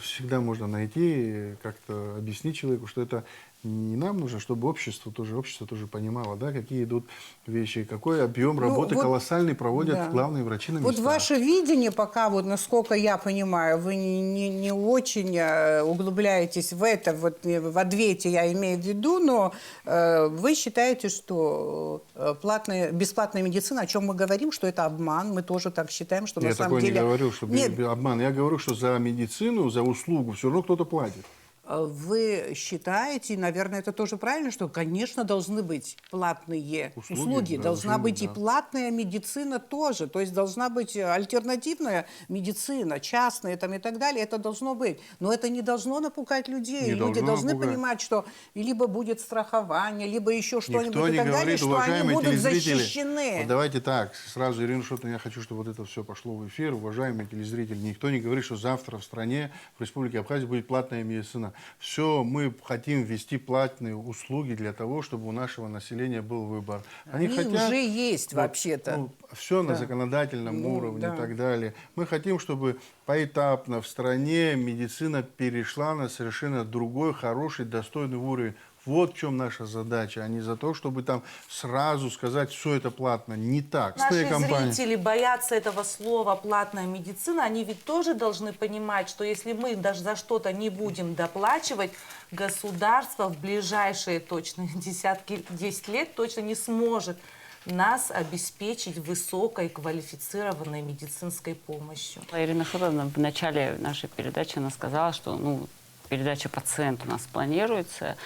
всегда можно найти, как-то объяснить человеку, что это не нам нужно, чтобы общество тоже понимало, да, какие идут вещи, какой объем работы вот, колоссальный проводят да. главные врачи на местах. Вот ваше видение пока, вот насколько я понимаю, вы не очень углубляетесь в это, вот в ответе я имею в виду, но вы считаете, что бесплатная медицина, о чем мы говорим, что это обман, мы тоже так считаем, что я на самом деле... Я такое не говорю, что обман, я говорю, что за медицину, за услугу все равно кто-то платит. Вы считаете, наверное, это тоже правильно, что, конечно, должны быть платные услуги, должна быть и платная медицина тоже, то есть должна быть альтернативная медицина, частная там, и так далее, это должно быть. Но это не должно напугать людей. Люди должны понимать, что либо будет страхование, либо еще что-нибудь и так далее, что они будут защищены. Вот давайте так, сразу, Ирина, что-то я хочу, чтобы вот это все пошло в эфир. Уважаемые телезрители, никто не говорит, что завтра в стране, в Республике Абхазия будет платная медицина. Все, мы хотим ввести платные услуги для того, чтобы у нашего населения был выбор. Они хотят, уже есть вообще-то. Все на законодательном уровне и так далее. Мы хотим, чтобы поэтапно в стране медицина перешла на совершенно другой, хороший, достойный уровень. Вот в чем наша задача, а не за то, чтобы там сразу сказать, все это платно. Не так. Наши зрители боятся этого слова «платная медицина». Они ведь тоже должны понимать, что если мы даже за что-то не будем доплачивать, государство в ближайшие точно 10 лет точно не сможет нас обеспечить высокой квалифицированной медицинской помощью. Ирина Федоровна в начале нашей передачи она сказала, что передача «Пациент» у нас планируется.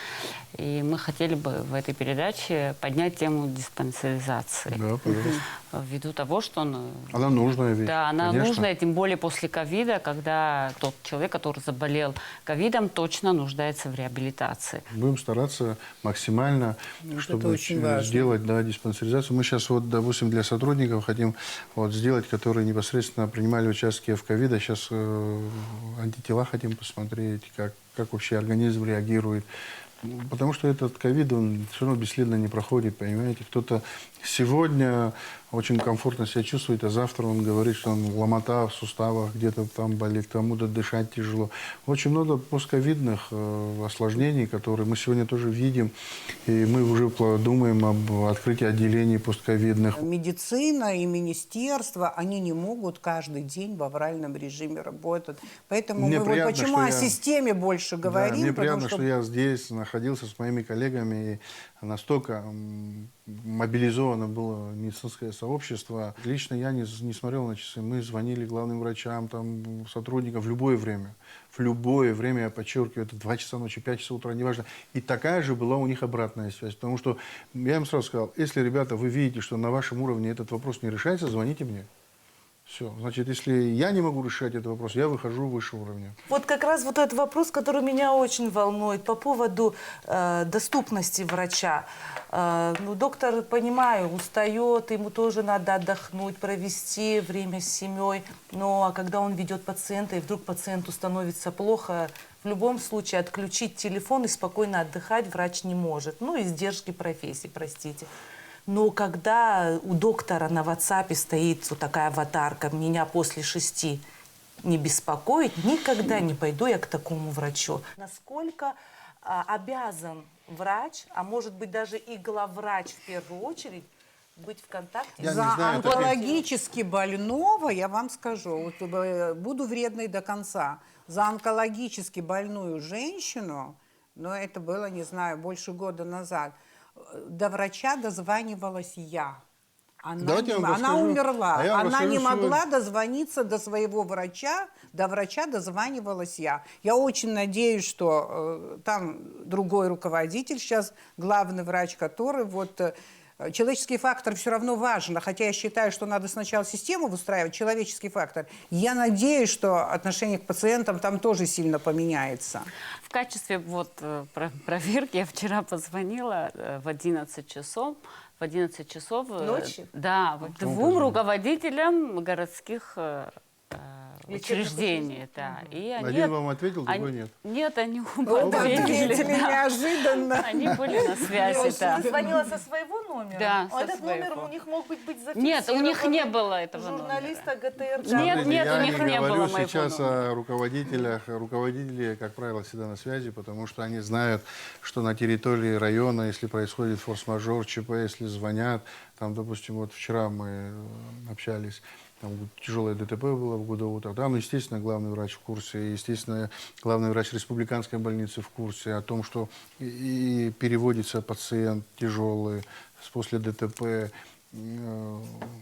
И мы хотели бы в этой передаче поднять тему диспансеризации. Да, пожалуйста. Ввиду того, что... Она нужная ведь. Да, она конечно. нужная, тем более после ковида, когда тот человек, который заболел ковидом, точно нуждается в реабилитации. Будем стараться максимально, это чтобы очень важно. сделать диспансеризацию. Мы сейчас, вот, допустим, для сотрудников хотим вот, сделать, которые непосредственно принимали участие в ковиде. Сейчас антитела хотим посмотреть, как вообще организм реагирует. Потому что этот ковид, он все равно бесследно не проходит, понимаете. Кто-то сегодня очень комфортно себя чувствует, а завтра он говорит, что он ломота в суставах, где-то там болит, кому-то дышать тяжело. Очень много постковидных осложнений, которые мы сегодня тоже видим. И мы уже думаем об открытии отделений постковидных. Медицина и министерство, они не могут каждый день в авральном режиме работать. Поэтому Мне мы вот приятно, почему что о я- системе больше говорим. Да, мне потому приятно, что я здесь находился с моими коллегами, и настолько мобилизовано было медицинское сообщество. Лично я не смотрел на часы. Мы звонили главным врачам, там, сотрудникам в любое время. В любое время, я подчеркиваю, это 2 часа ночи, 5 часов утра, неважно. И такая же была у них обратная связь. Потому что я им сразу сказал, если, ребята, вы видите, что на вашем уровне этот вопрос не решается, звоните мне. Все. Значит, если я не могу решать этот вопрос, я выхожу выше уровня. Вот как раз вот этот вопрос, который меня очень волнует по поводу доступности врача. Ну, доктор, понимаю, устает, ему тоже надо отдохнуть, провести время с семьей. Но когда он ведет пациента, и вдруг пациенту становится плохо, в любом случае отключить телефон и спокойно отдыхать врач не может. Ну, издержки профессии, простите. Но когда у доктора на WhatsApp стоит вот такая аватарка «Меня после 6 не беспокоит», никогда не пойду я к такому врачу. Насколько обязан врач, а может быть даже и главврач в первую очередь, быть в контакте Я с За не знаю, таких- онкологически больного, я вам скажу, вот, буду вредной до конца, за онкологически больную женщину, но это было, не знаю, больше года назад, до врача дозванивалась я. Давайте я вам Она расскажу. умерла. А я вам Она не расскажу могла дозвониться до своего врача. До врача дозванивалась я. Я очень надеюсь, что там другой руководитель сейчас, главный врач, который вот... Человеческий фактор все равно важен, хотя я считаю, что надо сначала систему выстраивать, человеческий фактор. Я надеюсь, что отношение к пациентам там тоже сильно поменяется. В качестве проверки я вчера позвонила в 11 часов. В 11 часов... Ночи? Да, двум руководителям городских учреждений. Да. И они, Один вам ответил, другой нет. Нет, они оба Вот ответили. ответили Да. неожиданно. Они были на связи, да. Ты звонила со своего номера? Да, А со этот своего. номер у них мог быть зафиксирован. Нет, у них не было этого Журналиста ГТР. Нет, Смотрите, нет, я у них не говорю было моего сейчас номера. о руководителях. Руководители, как правило, всегда на связи, потому что они знают, что на территории района, если происходит форс-мажор, ЧП, если звонят, там, допустим, вот вчера мы общались, там тяжелое ДТП было в Гудову, тогда, ну, естественно, главный врач в курсе, естественно, главный врач республиканской больницы в курсе о том, что и переводится пациент тяжелый после ДТП,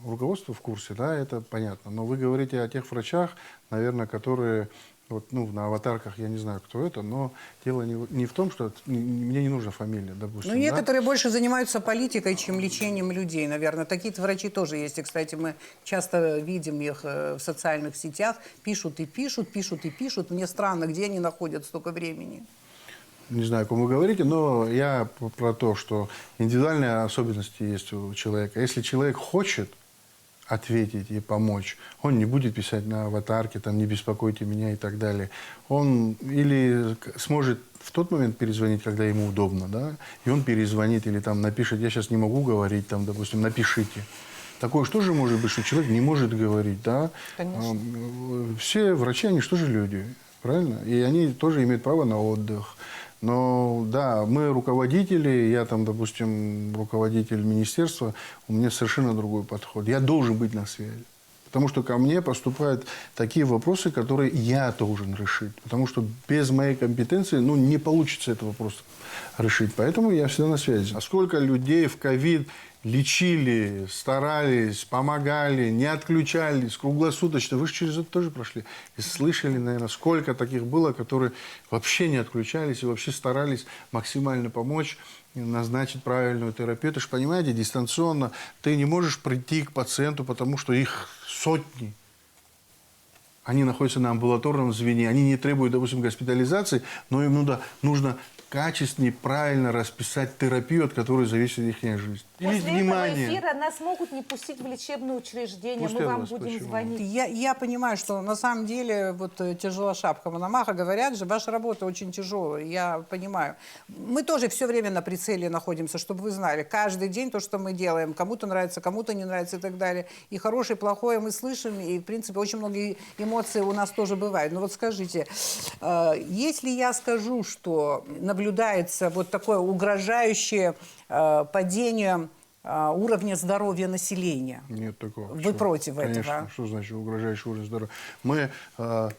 руководство в курсе, да, это понятно. Но вы говорите о тех врачах, наверное, которые, вот, ну, на аватарках, я не знаю, кто это, но дело не в том, что мне не нужна фамилия, допустим. Ну, некоторые больше занимаются политикой, чем лечением людей, наверное. Такие врачи тоже есть. И, кстати, мы часто видим их в социальных сетях. Пишут и пишут, пишут и пишут. Мне странно, где они находят столько времени. Не знаю, о ком вы говорите, но я про то, что индивидуальные особенности есть у человека. Если человек хочет ответить и помочь, он не будет писать на аватарке, там, не беспокойте меня и так далее. Он или сможет в тот момент перезвонить, когда ему удобно, да, и он перезвонит или там напишет, я сейчас не могу говорить, там, допустим, напишите. Такое что же может быть, что человек не может говорить, да? Конечно. Все врачи, они что же люди, правильно? И они тоже имеют право на отдых. Но да, мы руководители, я там, допустим, руководитель министерства, у меня совершенно другой подход. Я должен быть на связи. Потому что ко мне поступают такие вопросы, которые я должен решить. Потому что без моей компетенции не получится этот вопрос решить. Поэтому я всегда на связи. А сколько людей в ковид лечили, старались, помогали, не отключались круглосуточно. Вы же через это тоже прошли. И слышали, наверное, сколько таких было, которые вообще не отключались и вообще старались максимально помочь, назначить правильную терапию. Это же, понимаете, дистанционно ты не можешь прийти к пациенту, потому что их сотни. Они находятся на амбулаторном звене, они не требуют, допустим, госпитализации, но им нужно качественнее, правильно расписать терапию, от которой зависит их жизнь. После этого эфира нас могут не пустить в лечебное учреждение. Мы вам будем звонить. Я понимаю, что на самом деле вот тяжела шапка Мономаха, говорят же, ваша работа очень тяжелая, я понимаю. Мы тоже все время на прицеле находимся, чтобы вы знали. Каждый день то, что мы делаем, кому-то нравится, кому-то не нравится и так далее. И хорошее, и плохое мы слышим, и, в принципе, очень много эмоций у нас тоже бывает. Но вот скажите, если я скажу, что наблюдается вот такое угрожающее падение уровня здоровья населения. Нет такого. Вы против Конечно. этого? Что значит угрожающий уровень здоровья? Мы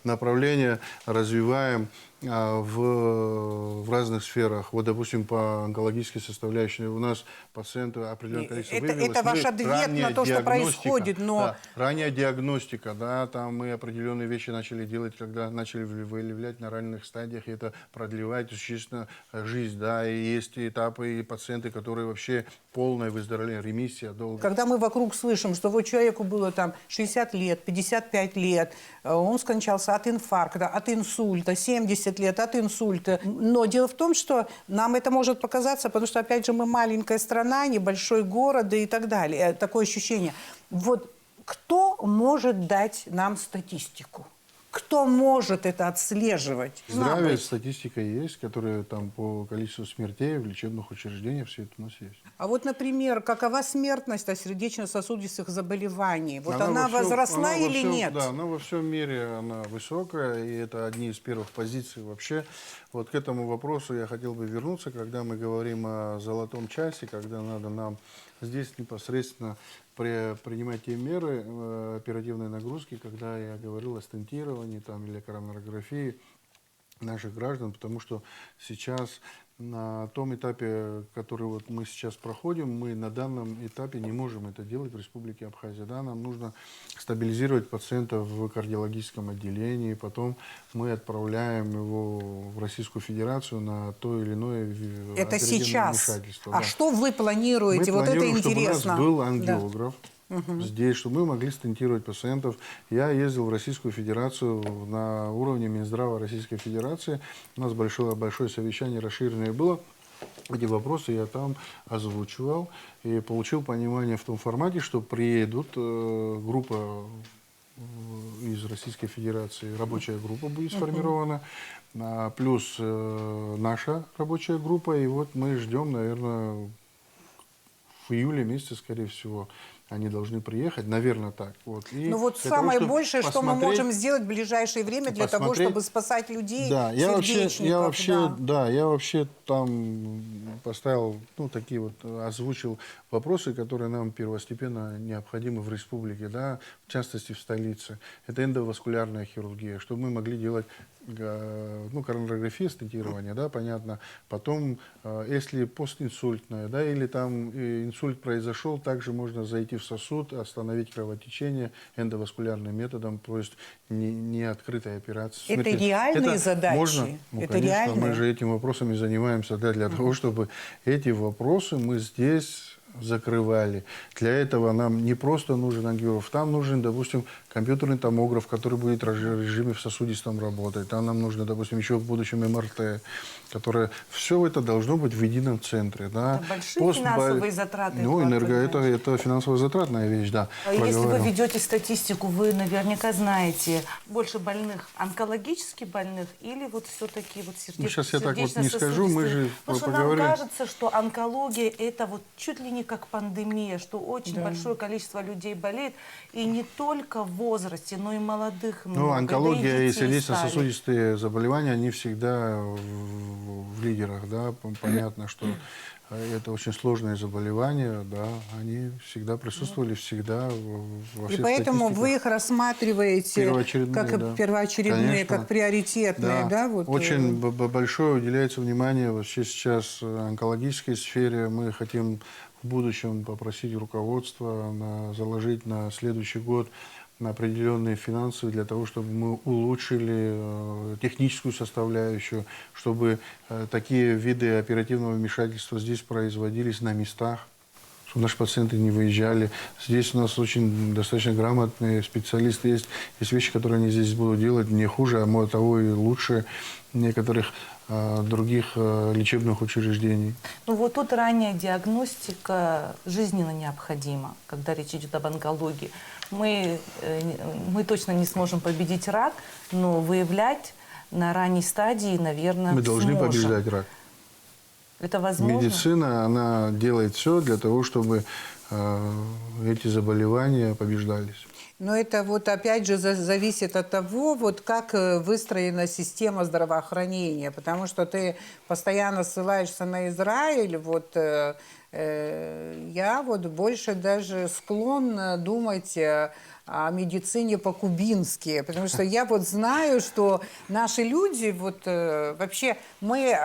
направление развиваем в разных сферах. Вот, допустим, по онкологической составляющей у нас пациенты определенное количество выявилось. Это ваш ответ на то, что происходит, но... Да, ранняя диагностика, да, там мы определенные вещи начали делать, когда начали выявлять на ранних стадиях, и это продлевает существенно жизнь, да, и есть этапы и пациенты, которые вообще полное выздоровление, ремиссия долго. Когда мы вокруг слышим, что вот человеку было там 60 лет, 55 лет, он скончался от инфаркта, от инсульта, 70 лет от инсульта. Но дело в том, что нам это может показаться, потому что, опять же, мы маленькая страна, небольшой город и так далее. Такое ощущение. Вот кто может дать нам статистику? Кто может это отслеживать? Здравие, статистика есть, которая там по количеству смертей в лечебных учреждениях, все это у нас есть. А вот, например, какова смертность от сердечно-сосудистых заболеваний? Вот она возросла или нет? Да, она во всем мире она высокая, и это одни из первых позиций вообще. Вот к этому вопросу я хотел бы вернуться, когда мы говорим о золотом часе, когда надо нам здесь непосредственно принимать те меры оперативной нагрузки, когда я говорил о стентировании там, или коронарографии наших граждан, потому что сейчас на том этапе, который вот мы сейчас проходим, мы на данном этапе не можем это делать в Республике Абхазия. Да? Нам нужно стабилизировать пациента в кардиологическом отделении, потом мы отправляем его в Российскую Федерацию на то или иное это сейчас. вмешательство. А да. что вы планируете? Мы вот планируем, это интересно. чтобы у нас был ангиограф. Здесь, чтобы мы могли стентировать пациентов. Я ездил в Российскую Федерацию на уровне Минздрава Российской Федерации. У нас большое совещание расширенное было. Эти вопросы я там озвучивал и получил понимание в том формате, что приедут группа из Российской Федерации, рабочая группа будет сформирована, плюс наша рабочая группа. И вот мы ждем, наверное, в июле месяце, скорее всего, они должны приехать, наверное, так. Вот. И ну вот самое большее, что мы можем сделать в ближайшее время для того, чтобы спасать людей, да, сердечников. Я вообще там поставил, такие вот, озвучил вопросы, которые нам первостепенно необходимы в республике, да, в частности в столице. Это эндоваскулярная хирургия, чтобы мы могли делать коронарография, стентирование, да, понятно. Потом, если постинсультная, да, или там инсульт произошел, также можно зайти в сосуд, остановить кровотечение эндоваскулярным методом, то есть не открытая операция. Это реальные задачи? Можно, это конечно, реальные? мы же этими вопросами занимаемся, да, для того, чтобы эти вопросы мы здесь закрывали. Для этого нам не просто нужен ангиограф, там нужен, допустим, компьютерный томограф, который будет в режиме в сосудистом работать. Там нам нужно, допустим, еще в будущем МРТ, которое... Все это должно быть в едином центре. Да. Это большие финансовые затраты. Это финансово-затратная вещь, да. Если вы ведете статистику, вы наверняка знаете, больше больных онкологически больных или вот все-таки вот сейчас я так вот не скажу, мы же потому что нам кажется, что онкология это вот чуть ли не как пандемия, что очень большое количество людей болеет, и не только в возрасте, но и молодых. Онкология и сердечно-сосудистые заболевания, они всегда в лидерах, да, понятно, что это очень сложные заболевания, да, они всегда присутствовали, всегда во И всех поэтому статистиках. вы их рассматриваете Первоочередные, как да. первоочередные, Конечно. как приоритетные, да? Вот, Очень большое уделяется внимание вообще сейчас онкологической сфере. Мы хотим в будущем попросить руководство заложить на следующий год на определенные финансы для того, чтобы мы улучшили техническую составляющую, чтобы такие виды оперативного вмешательства здесь производились на местах, чтобы наши пациенты не выезжали. Здесь у нас очень достаточно грамотные специалисты есть. Есть вещи, которые они здесь будут делать не хуже, а может того и лучше некоторых других лечебных учреждений. Ну вот тут ранняя диагностика жизненно необходима, когда речь идет об онкологии. Мы точно не сможем победить рак, но выявлять на ранней стадии, наверное, Мы должны сможем. побеждать рак. Это возможно? Медицина, она делает все для того, чтобы эти заболевания побеждались. Но это вот опять же зависит от того, вот как выстроена система здравоохранения, потому что ты постоянно ссылаешься на Израиль, вот я вот больше даже склонна думать о медицине по-кубински, потому что я вот знаю, что наши люди, вот вообще мы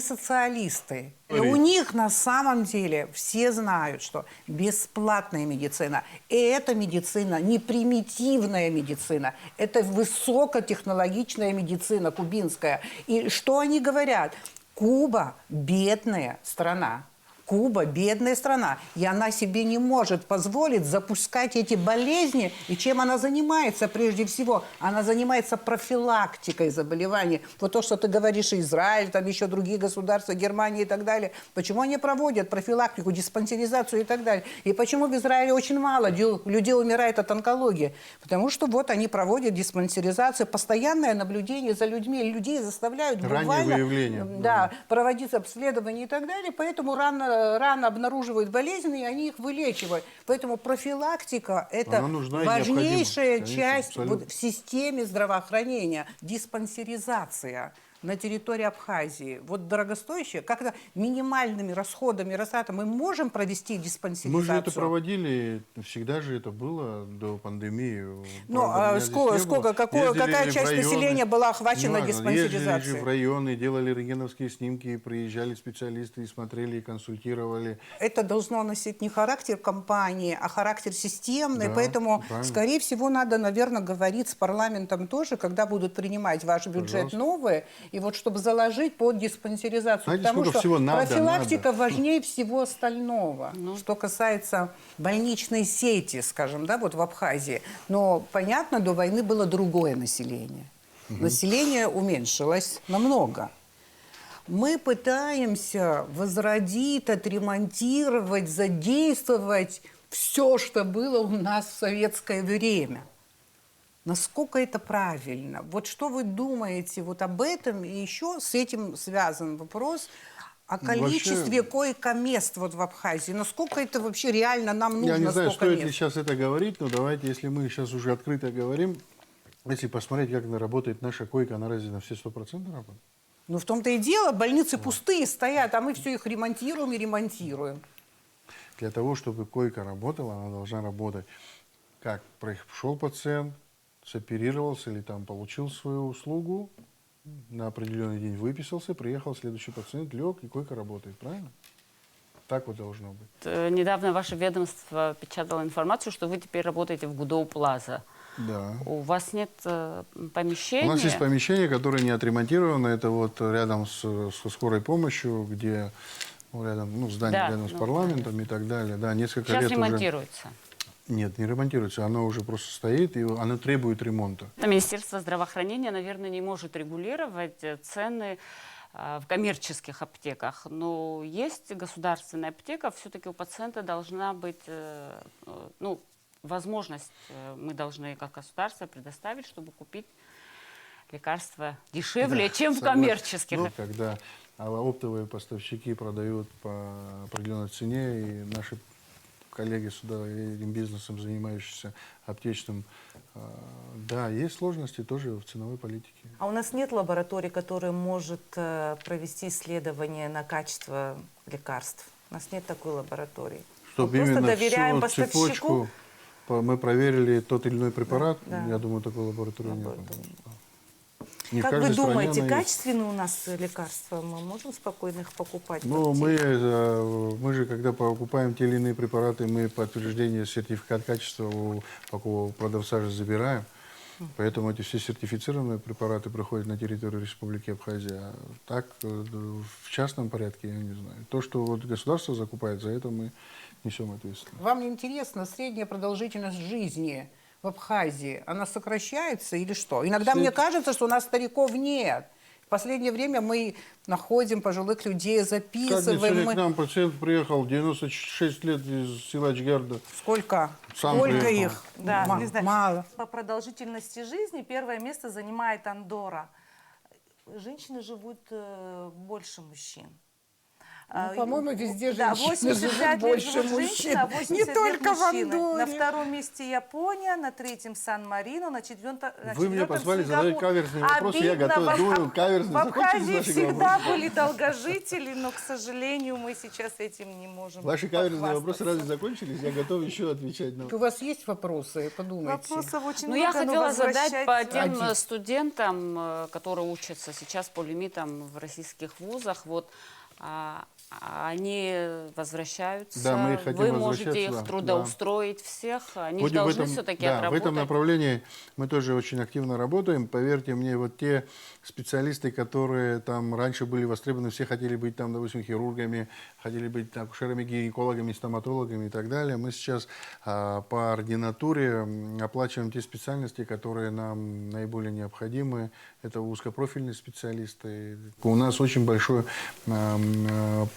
социалисты. И у них на самом деле все знают, что бесплатная медицина. И эта медицина не примитивная медицина, это высокотехнологичная медицина кубинская. И что они говорят? Куба – бедная страна. Куба – бедная страна, и она себе не может позволить запускать эти болезни. И чем она занимается прежде всего? Она занимается профилактикой заболеваний. Вот то, что ты говоришь, Израиль, там еще другие государства, Германия и так далее. Почему они проводят профилактику, диспансеризацию и так далее? И почему в Израиле очень мало людей умирает от онкологии? Потому что вот они проводят диспансеризацию, постоянное наблюдение за людьми. Людей заставляют буквально проводить обследования и так далее. Поэтому рано обнаруживают болезни, и они их вылечивают. Поэтому профилактика – это важнейшая часть вот в системе здравоохранения. Диспансеризация на территории Абхазии. Вот дорогостоящая, как-то минимальными расходами Росата мы можем провести диспансеризацию? Мы же это проводили, всегда же это было до пандемии. Ну, какая часть населения была охвачена диспансеризацией? Ездили же в районы, делали рентгеновские снимки, приезжали специалисты и смотрели, и консультировали. Это должно носить не характер компании, а характер системный. Да, поэтому, правильно. скорее всего, надо, наверное, говорить с парламентом тоже, когда будут принимать ваш бюджет новый, и вот чтобы заложить под диспансеризацию. Знаете, потому что всего профилактика важнее всего остального. Что касается больничной сети, скажем, да, вот в Абхазии. Но, понятно, до войны было другое население. Население уменьшилось намного. Мы пытаемся возродить, отремонтировать, задействовать все, что было у нас в советское время. Насколько это правильно? Вот что вы думаете вот об этом? И еще с этим связан вопрос о количестве койко-мест вот в Абхазии. Насколько это вообще реально нам нужно? Я не знаю, стоит ли мест? сейчас это говорить, но давайте, если мы сейчас уже открыто говорим, если посмотреть, как она работает, наша койка, она разве на все 100% работает? Ну, в том-то и дело, больницы пустые стоят, а мы все их ремонтируем и ремонтируем. Для того, чтобы койка работала, она должна работать. Как пришел пациент, соперировался или там получил свою услугу, на определенный день выписался, приехал следующий пациент, лег, и койка работает, правильно? Так вот должно быть. Недавно ваше ведомство печатало информацию, что вы теперь работаете в Гудоу Плаза. Да. У вас нет помещения? У нас есть помещение, которое не отремонтировано. Это вот рядом со скорой помощью, где рядом, здание рядом с парламентом и так далее. Да, несколько Сейчас лет ремонтируется. Нет, не ремонтируется. Оно уже просто стоит, и оно требует ремонта. Министерство здравоохранения, наверное, не может регулировать цены в коммерческих аптеках. Но есть государственная аптека, все-таки у пациента должна быть возможность, мы должны как государство предоставить, чтобы купить лекарства дешевле, чем в коммерческих. Когда оптовые поставщики продают по определенной цене, и наши коллеги сюда, этим бизнесом, занимающиеся аптечным, да, есть сложности тоже в ценовой политике. А у нас нет лаборатории, которая может провести исследование на качество лекарств? У нас нет такой лаборатории. Чтобы Мы просто именно доверяем всю поставщику. цепочку мы проверили тот или иной препарат, Да. я думаю, такой лаборатории нет. Лаборатории. Не в Как вы каждой стране думаете, она есть. качественные у нас лекарства? Мы можем спокойно их покупать? в Ну, аптеке? мы же, когда покупаем те или иные препараты, мы подтверждение, сертификат качества у такого продавца же забираем. Поэтому эти все сертифицированные препараты проходят на территорию Республики Абхазия. А так, в частном порядке, я не знаю. То, что вот государство закупает, за это мы несем ответственность. Вам не интересно средняя продолжительность жизни в Абхазии? Она сокращается или что? Иногда мне кажется, что у нас стариков нет. В последнее время мы находим пожилых людей, Как записываем. сегодня Мы... к нам пациент приехал, 96 лет из села Чгарда. Сколько? Сам Сколько приехал. их? Да, не знаю. Мало. По продолжительности жизни первое место занимает Андорра. Женщины живут больше мужчин. Ну, по-моему, везде Да, женщины 85 живут лет больше живут мужчин. женщины, а 80 Не лет только в мужчины. Андорре. На втором месте Япония, на третьем Сан-Марино, на четвертом Вы меня позвали задать Сингапур. каверзный вопрос, и я Обидно, готов. Думаю, каверзный. в Абхазии Закончились ваши всегда вопросы? были долгожители, но, к сожалению, мы сейчас этим не можем Ваши каверзные вопросы похвастаться. разве закончились? Я готов еще отвечать на У вас есть вопросы? Подумайте. Вопросов очень Ну, много, я но хотела задать по возвращать- тем студентам, которые учатся сейчас по лимитам в российских вузах. Вот они возвращаются. Да, мы хотим Вы можете возвращаться, их трудоустроить всех. Они же Будем должны все-таки да, в отработать. этом направлении мы тоже очень активно работаем. Поверьте мне, вот те специалисты, которые там раньше были востребованы, все хотели быть там, допустим, хирургами, хотели быть акушерами, гинекологами, стоматологами и так далее. Мы сейчас по ординатуре оплачиваем те специальности, которые нам наиболее необходимы. Это узкопрофильные специалисты. У нас очень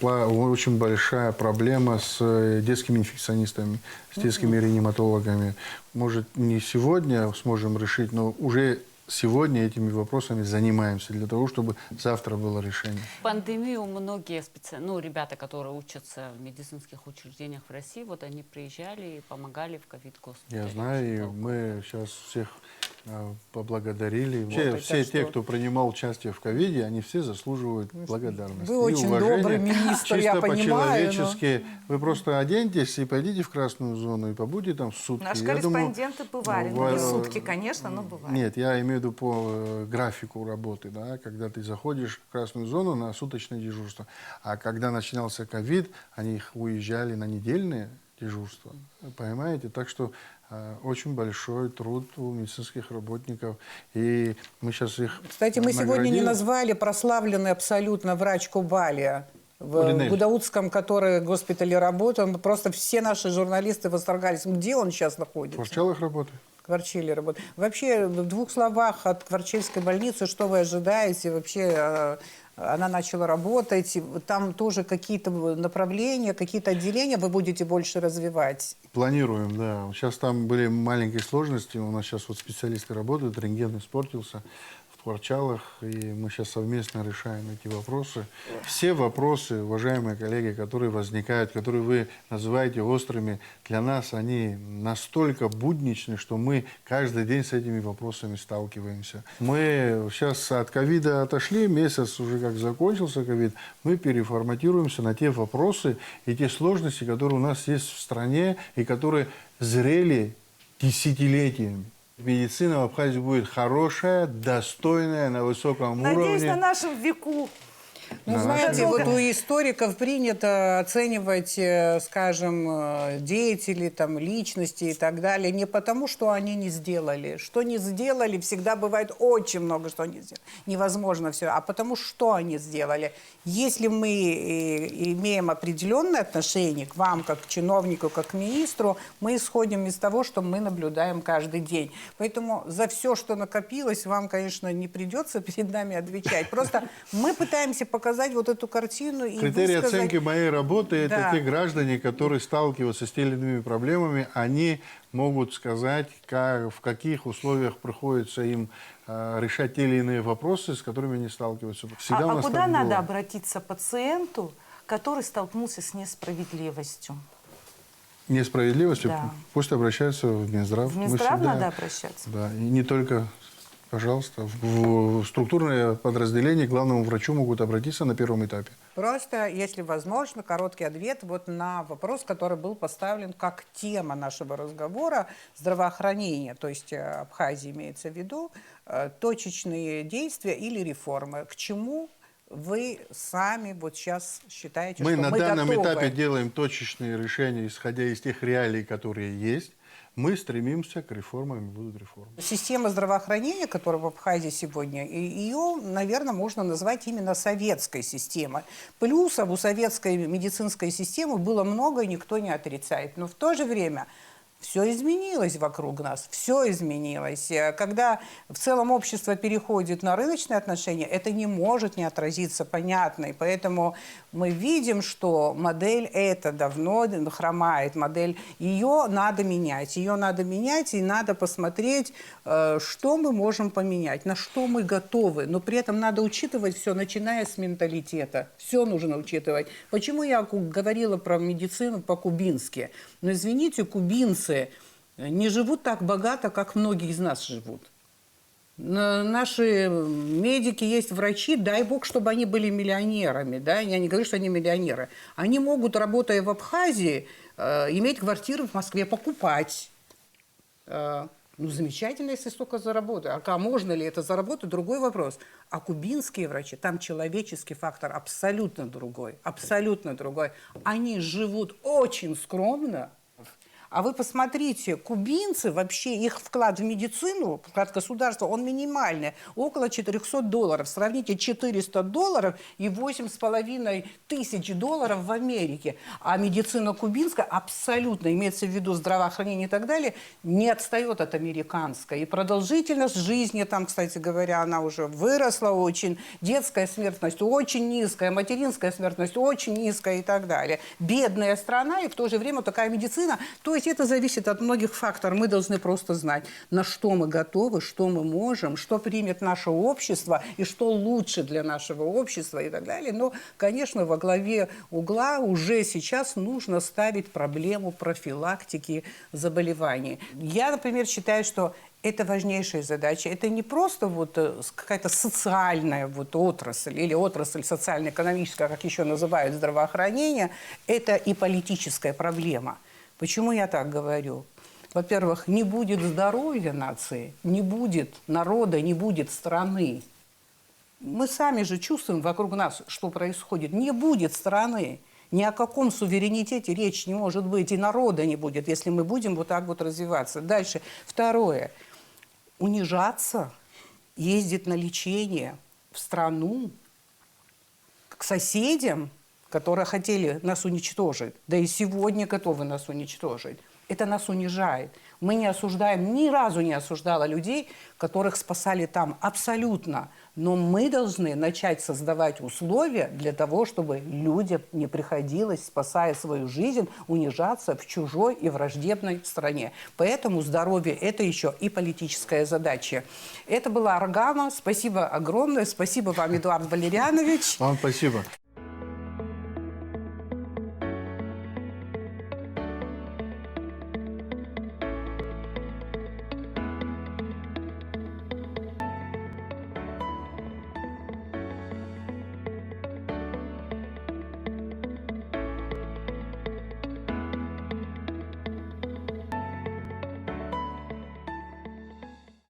очень большая проблема с детскими инфекционистами, с детскими реаниматологами. Может, не сегодня сможем решить, но уже сегодня этими вопросами занимаемся для того, чтобы завтра было решение. В пандемию многие ребята, которые учатся в медицинских учреждениях в России, вот они приезжали и помогали в ковид-госпитале. Я знаю, и мы сейчас всех поблагодарили. Вот, Все так те, что- кто принимал участие в ковиде, они все заслуживают благодарности. Вы и очень уважения. добрый министр, я Чисто понимаю, по-человечески. Вы просто оденьтесь и пойдите в красную зону и побудете там сутки. Наши Я думаю, корреспонденты бывали. Ну, не сутки, конечно, но бывали. Нет, я имею в виду по графику работы, да, когда ты заходишь в красную зону на суточное дежурство. А когда начинался ковид, они уезжали на недельное дежурство. Понимаете? Так что очень большой труд у медицинских работников. И мы сейчас их Кстати, мы сегодня не наградили. назвали прославленный абсолютно врач Кубалия в Ринель. Гудаутском, который в госпитале работал. Просто все наши журналисты восторгались. Где он сейчас В находится? Ворчалах работает. Кварчеле работает. Вообще, в двух словах от Кварчельской больницы, что вы ожидаете? Вообще, она начала работать. Там тоже какие-то направления, какие-то отделения вы будете больше развивать. Планируем, да. Сейчас там были маленькие сложности. У нас сейчас вот специалисты работают, рентген испортился в Ворчалах, и мы сейчас совместно решаем эти вопросы. Все вопросы, уважаемые коллеги, которые возникают, которые вы называете острыми, для нас они настолько будничны, что мы каждый день с этими вопросами сталкиваемся. Мы сейчас от ковида отошли, месяц уже как закончился ковид, мы переформатируемся на те вопросы и те сложности, которые у нас есть в стране и которые зрели десятилетиями. Медицина в Абхазии будет хорошая, достойная, на высоком Надеюсь, уровне. на нашем веку. Ну, знаете, вот у историков принято оценивать, скажем, деятелей, там, личности и так далее не потому, что они не сделали. Что не сделали, всегда бывает очень много, что они сделали. Невозможно все. А потому, что они сделали. Если мы имеем определенное отношение к вам, как к чиновнику, как к министру, мы исходим из того, что мы наблюдаем каждый день. Поэтому за все, что накопилось, вам, конечно, не придется перед нами отвечать. Просто мы пытаемся показать вот эту картину и Критерий высказать... оценки моей работы – Да. это те граждане, которые сталкиваются с теми или иными проблемами, они могут сказать, в каких условиях приходится им решать те или иные вопросы, с которыми они сталкиваются. Всегда у А нас куда так надо было. обратиться пациенту, который столкнулся с несправедливостью? несправедливостью, Да. пусть обращаются в Минздрав. В Мы Минздрав всегда- надо обращаться. Да, и не только, пожалуйста, в структурное подразделение к главному врачу могут обратиться на первом этапе. Просто, если возможно, короткий ответ вот на вопрос, который был поставлен как тема нашего разговора здравоохранения, то есть Абхазия имеется в виду, точечные действия или реформы. К чему вы сами вот сейчас считаете, Мы что на мы данном готовы? этапе делаем точечные решения, исходя из тех реалий, которые есть. Мы стремимся к реформам, и будут реформы. Система здравоохранения, которая в Абхазии сегодня, ее, наверное, можно назвать именно советской системой. Плюсов у советской медицинской системы было много, и никто не отрицает. Но в то же время все изменилось вокруг нас, все изменилось. Когда в целом общество переходит на рыночные отношения, это не может не отразиться, понятно. И поэтому мы видим, что модель эта давно хромает, модель, ее надо менять, и надо посмотреть, что мы можем поменять, на что мы готовы. Но при этом надо учитывать все, начиная с менталитета. Все нужно учитывать. Почему я говорила про медицину по-кубински? Но извините, кубинцы не живут так богато, как многие из нас живут. Наши медики, есть врачи, дай бог, чтобы они были миллионерами. Да? Я не говорю, что они миллионеры. Они могут, работая в Абхазии, иметь квартиру в Москве, покупать. Ну, замечательно, если столько заработают. А можно ли это заработать? Другой вопрос. А кубинские врачи, там человеческий фактор абсолютно другой. Абсолютно другой. Они живут очень скромно. А вы посмотрите, кубинцы, вообще их вклад в медицину, вклад государства, он минимальный, около $400. Сравните $400 и $8,5 тысяч в Америке. А медицина кубинская абсолютно, имеется в виду здравоохранение и так далее, не отстает от американской. И продолжительность жизни там, кстати говоря, она уже выросла очень, детская смертность очень низкая, материнская смертность очень низкая и так далее. Бедная страна, и в то же время такая медицина. То есть это зависит от многих факторов. Мы должны просто знать, на что мы готовы, что мы можем, что примет наше общество и что лучше для нашего общества и так далее. Но, конечно, во главе угла уже сейчас нужно ставить проблему профилактики заболеваний. Я, например, считаю, что это важнейшая задача. Это не просто вот какая-то социальная вот отрасль или отрасль социально-экономическая, как еще называют здравоохранение, это и политическая проблема. Почему я так говорю? Во-первых, не будет здоровья нации, не будет народа, не будет страны. Мы сами же чувствуем вокруг нас, что происходит. Не будет страны. Ни о каком суверенитете речь не может быть, и народа не будет, если мы будем вот так вот развиваться. Дальше. Второе. Унижаться, ездить на лечение в страну, к соседям, которые хотели нас уничтожить, да и сегодня готовы нас уничтожить. Это нас унижает. Мы не осуждаем, ни разу не осуждала людей, которых спасали там, абсолютно. Но мы должны начать создавать условия для того, чтобы людям не приходилось, спасая свою жизнь, унижаться в чужой и враждебной стране. Поэтому здоровье – это еще и политическая задача. Это была Аргама. Спасибо огромное. Спасибо вам, Эдуард Валерьянович. Вам спасибо.